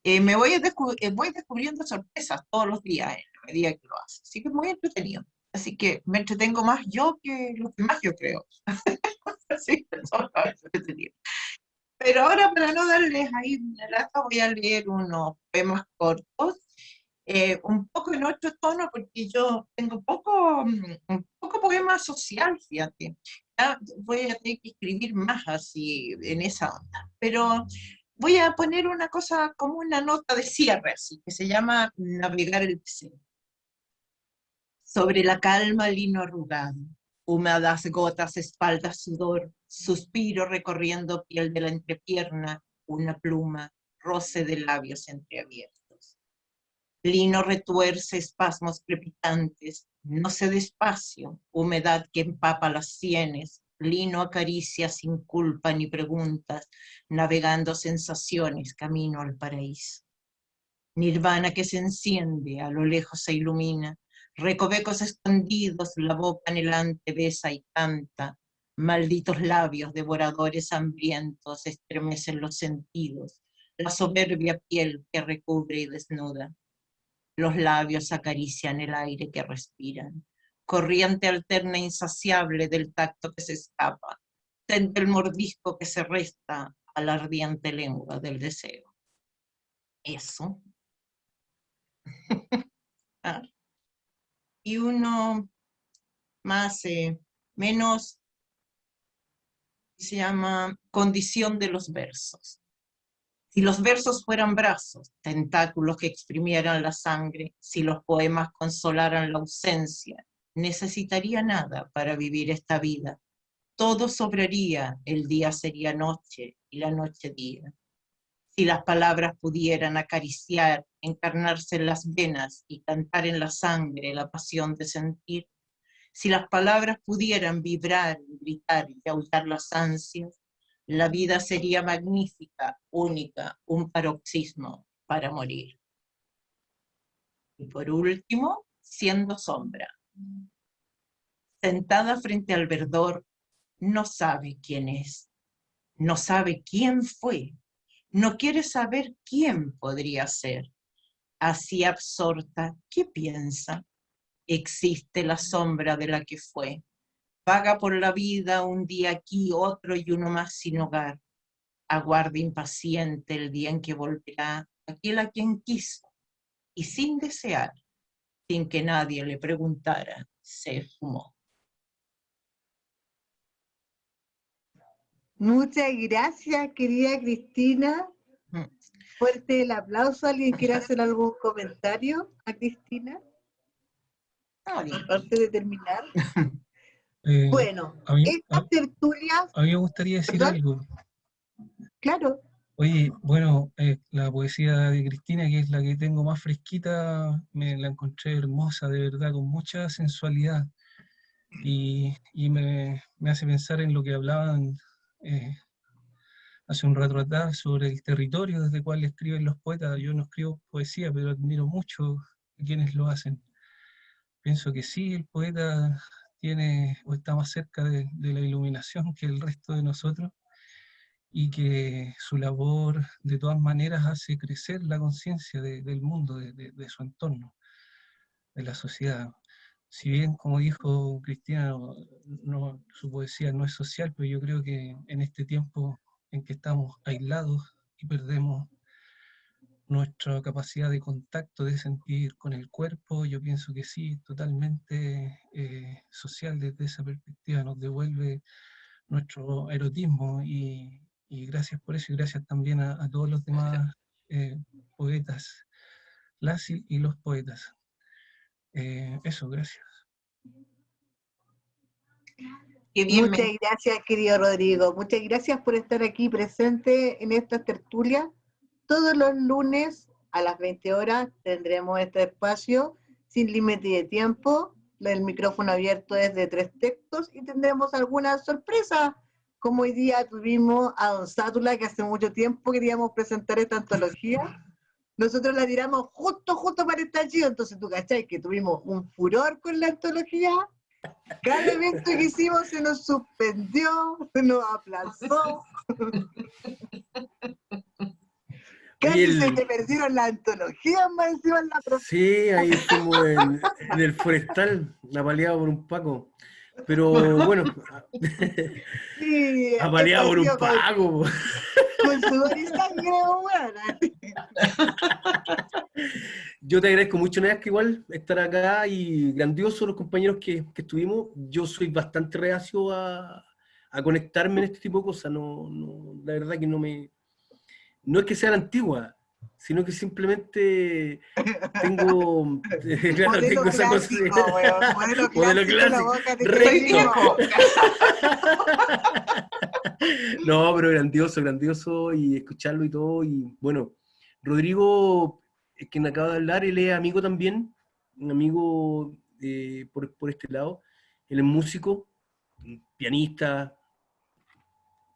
voy descubriendo sorpresas todos los días en la medida que lo hace, así que es muy entretenido. Así que me entretengo más yo que los demás, yo creo. Así que eso es entretenido. Pero ahora, para no darles ahí una lata, voy a leer unos poemas cortos, un poco en otro tono, porque yo tengo un poco poema social, fíjate. Ya voy a tener que escribir más así, en esa onda. Pero voy a poner una cosa como una nota de cierre, así, que se llama Navegar el presente. Sobre la calma lino arrugado, húmedas gotas, espalda, sudor, suspiro recorriendo piel de la entrepierna, una pluma, roce de labios entreabiertos. Lino retuerce espasmos crepitantes, no sé despacio, humedad que empapa las sienes, lino acaricia sin culpa ni preguntas, navegando sensaciones camino al paraíso. Nirvana que se enciende, a lo lejos se ilumina, recovecos escondidos, la boca anhelante besa y canta, malditos labios devoradores hambrientos estremecen los sentidos, la soberbia piel que recubre y desnuda. Los labios acarician el aire que respiran, corriente alterna insaciable del tacto que se escapa, tende el mordisco que se resta a la ardiente lengua del deseo. Eso. Ah. Y uno más, menos, se llama Condición de los versos. Si los versos fueran brazos, tentáculos que exprimieran la sangre, si los poemas consolaran la ausencia, necesitaría nada para vivir esta vida. Todo sobraría, el día sería noche y la noche día. Si las palabras pudieran acariciar, encarnarse en las venas y cantar en la sangre la pasión de sentir, si las palabras pudieran vibrar, gritar y aullar las ansias, la vida sería magnífica, única, un paroxismo para morir. Y por último, siendo sombra. Sentada frente al verdor, no sabe quién es, no sabe quién fue, no quiere saber quién podría ser. Así absorta, ¿qué piensa? Existe la sombra de la que fue. Vaga por la vida un día aquí, otro y uno más sin hogar. Aguarda impaciente el día en que volverá aquel a quien quiso y sin desear, sin que nadie le preguntara, se fumó. Muchas gracias, querida Cristina. Fuerte el aplauso. ¿Alguien quiere hacer algún comentario a Cristina? Antes de terminar. Bueno, estas tertulias... A mí me gustaría decir algo. Claro. Oye, bueno, la poesía de Cristina, que es la que tengo más fresquita, me la encontré hermosa, de verdad, con mucha sensualidad. Y me hace pensar en lo que hablaban hace un rato atrás sobre el territorio desde el cual escriben los poetas. Yo no escribo poesía, pero admiro mucho a quienes lo hacen. Pienso que sí, el poeta tiene o está más cerca de la iluminación que el resto de nosotros, y que su labor de todas maneras hace crecer la conciencia del mundo, de su entorno. la sociedad. Si bien, como dijo Cristina, su poesía no es social, pero yo creo que en este tiempo en que estamos aislados y perdemos nuestra capacidad de contacto, de sentir con el cuerpo, yo pienso que sí, totalmente social desde esa perspectiva, nos devuelve nuestro erotismo y gracias por eso y gracias también a todos los demás poetas, las y los poetas. Eso, gracias. Qué bien, Muchas gracias, querido Rodrigo. Muchas gracias por estar aquí presente en esta tertulia. Todos los lunes a las 20 horas tendremos este espacio sin límite de tiempo. El micrófono abierto es de 3 textos y tendremos algunas sorpresas. Como hoy día tuvimos a don Sátula, que hace mucho tiempo queríamos presentar esta antología. Nosotros la tiramos justo para el estallido, entonces tú cachai que tuvimos un furor con la antología. Cada evento que hicimos se nos suspendió, se nos aplazó. Casi se te perdieron las antologías más encima en la próxima. Sí, ahí estuvimos en el forestal, apaleado por un Paco. Pero bueno, Sí, apaleado por un eso ha sido Paco. con sudor y sangre, bueno. Yo te agradezco mucho, Neasca, igual estar acá y grandioso los compañeros que estuvimos. Yo soy bastante reacio a conectarme en este tipo de cosas. La verdad que no es que sea la antigua, sino que simplemente tengo, claro, tengo esa cosa. Modelo clásico. Recto. No, pero grandioso y escucharlo y todo. Y bueno, Rodrigo, quien acaba de hablar, él es amigo también, un amigo por este lado. Él es músico, pianista,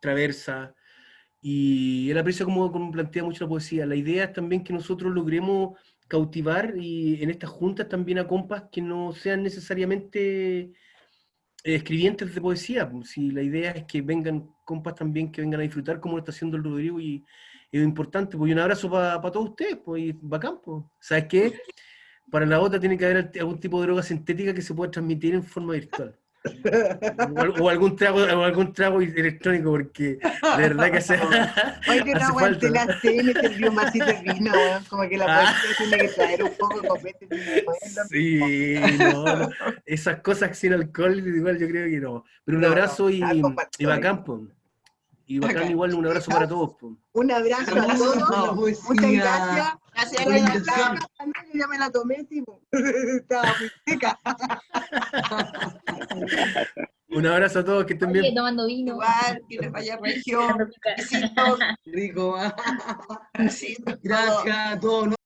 traversa, y él aprecia como plantea mucho la poesía. La idea es también que nosotros logremos cautivar y en estas juntas también a compas que no sean necesariamente escribientes de poesía. Si la idea es que vengan compas también que vengan a disfrutar como lo está haciendo el Rodrigo y es importante, pues, y un abrazo para todos ustedes, pues, y bacán, pues. ¿Sabes qué? Para la otra tiene que haber algún tipo de droga sintética que se pueda transmitir en forma virtual. O algún trago electrónico, porque de verdad que hace Oye, no aguanté falta. la cena y me sirvió un vasito de vino, weón. Como que la poesía tiene que traer un poco de copete. Sí, no. Esas cosas sin alcohol, igual yo creo que no. Pero un abrazo y bacán, po. Y bacán igual, un abrazo para todos, po. Un abrazo a todos. Muchas gracias. Gracias, Por la invitación. taza, ya me la tomé, tipo. Estaba muy seca. Un abrazo a todos, que estén Oye, bien. tomando vino. Igual, que les vaya región. Besitos. Rico, Besitos. gracias a todos.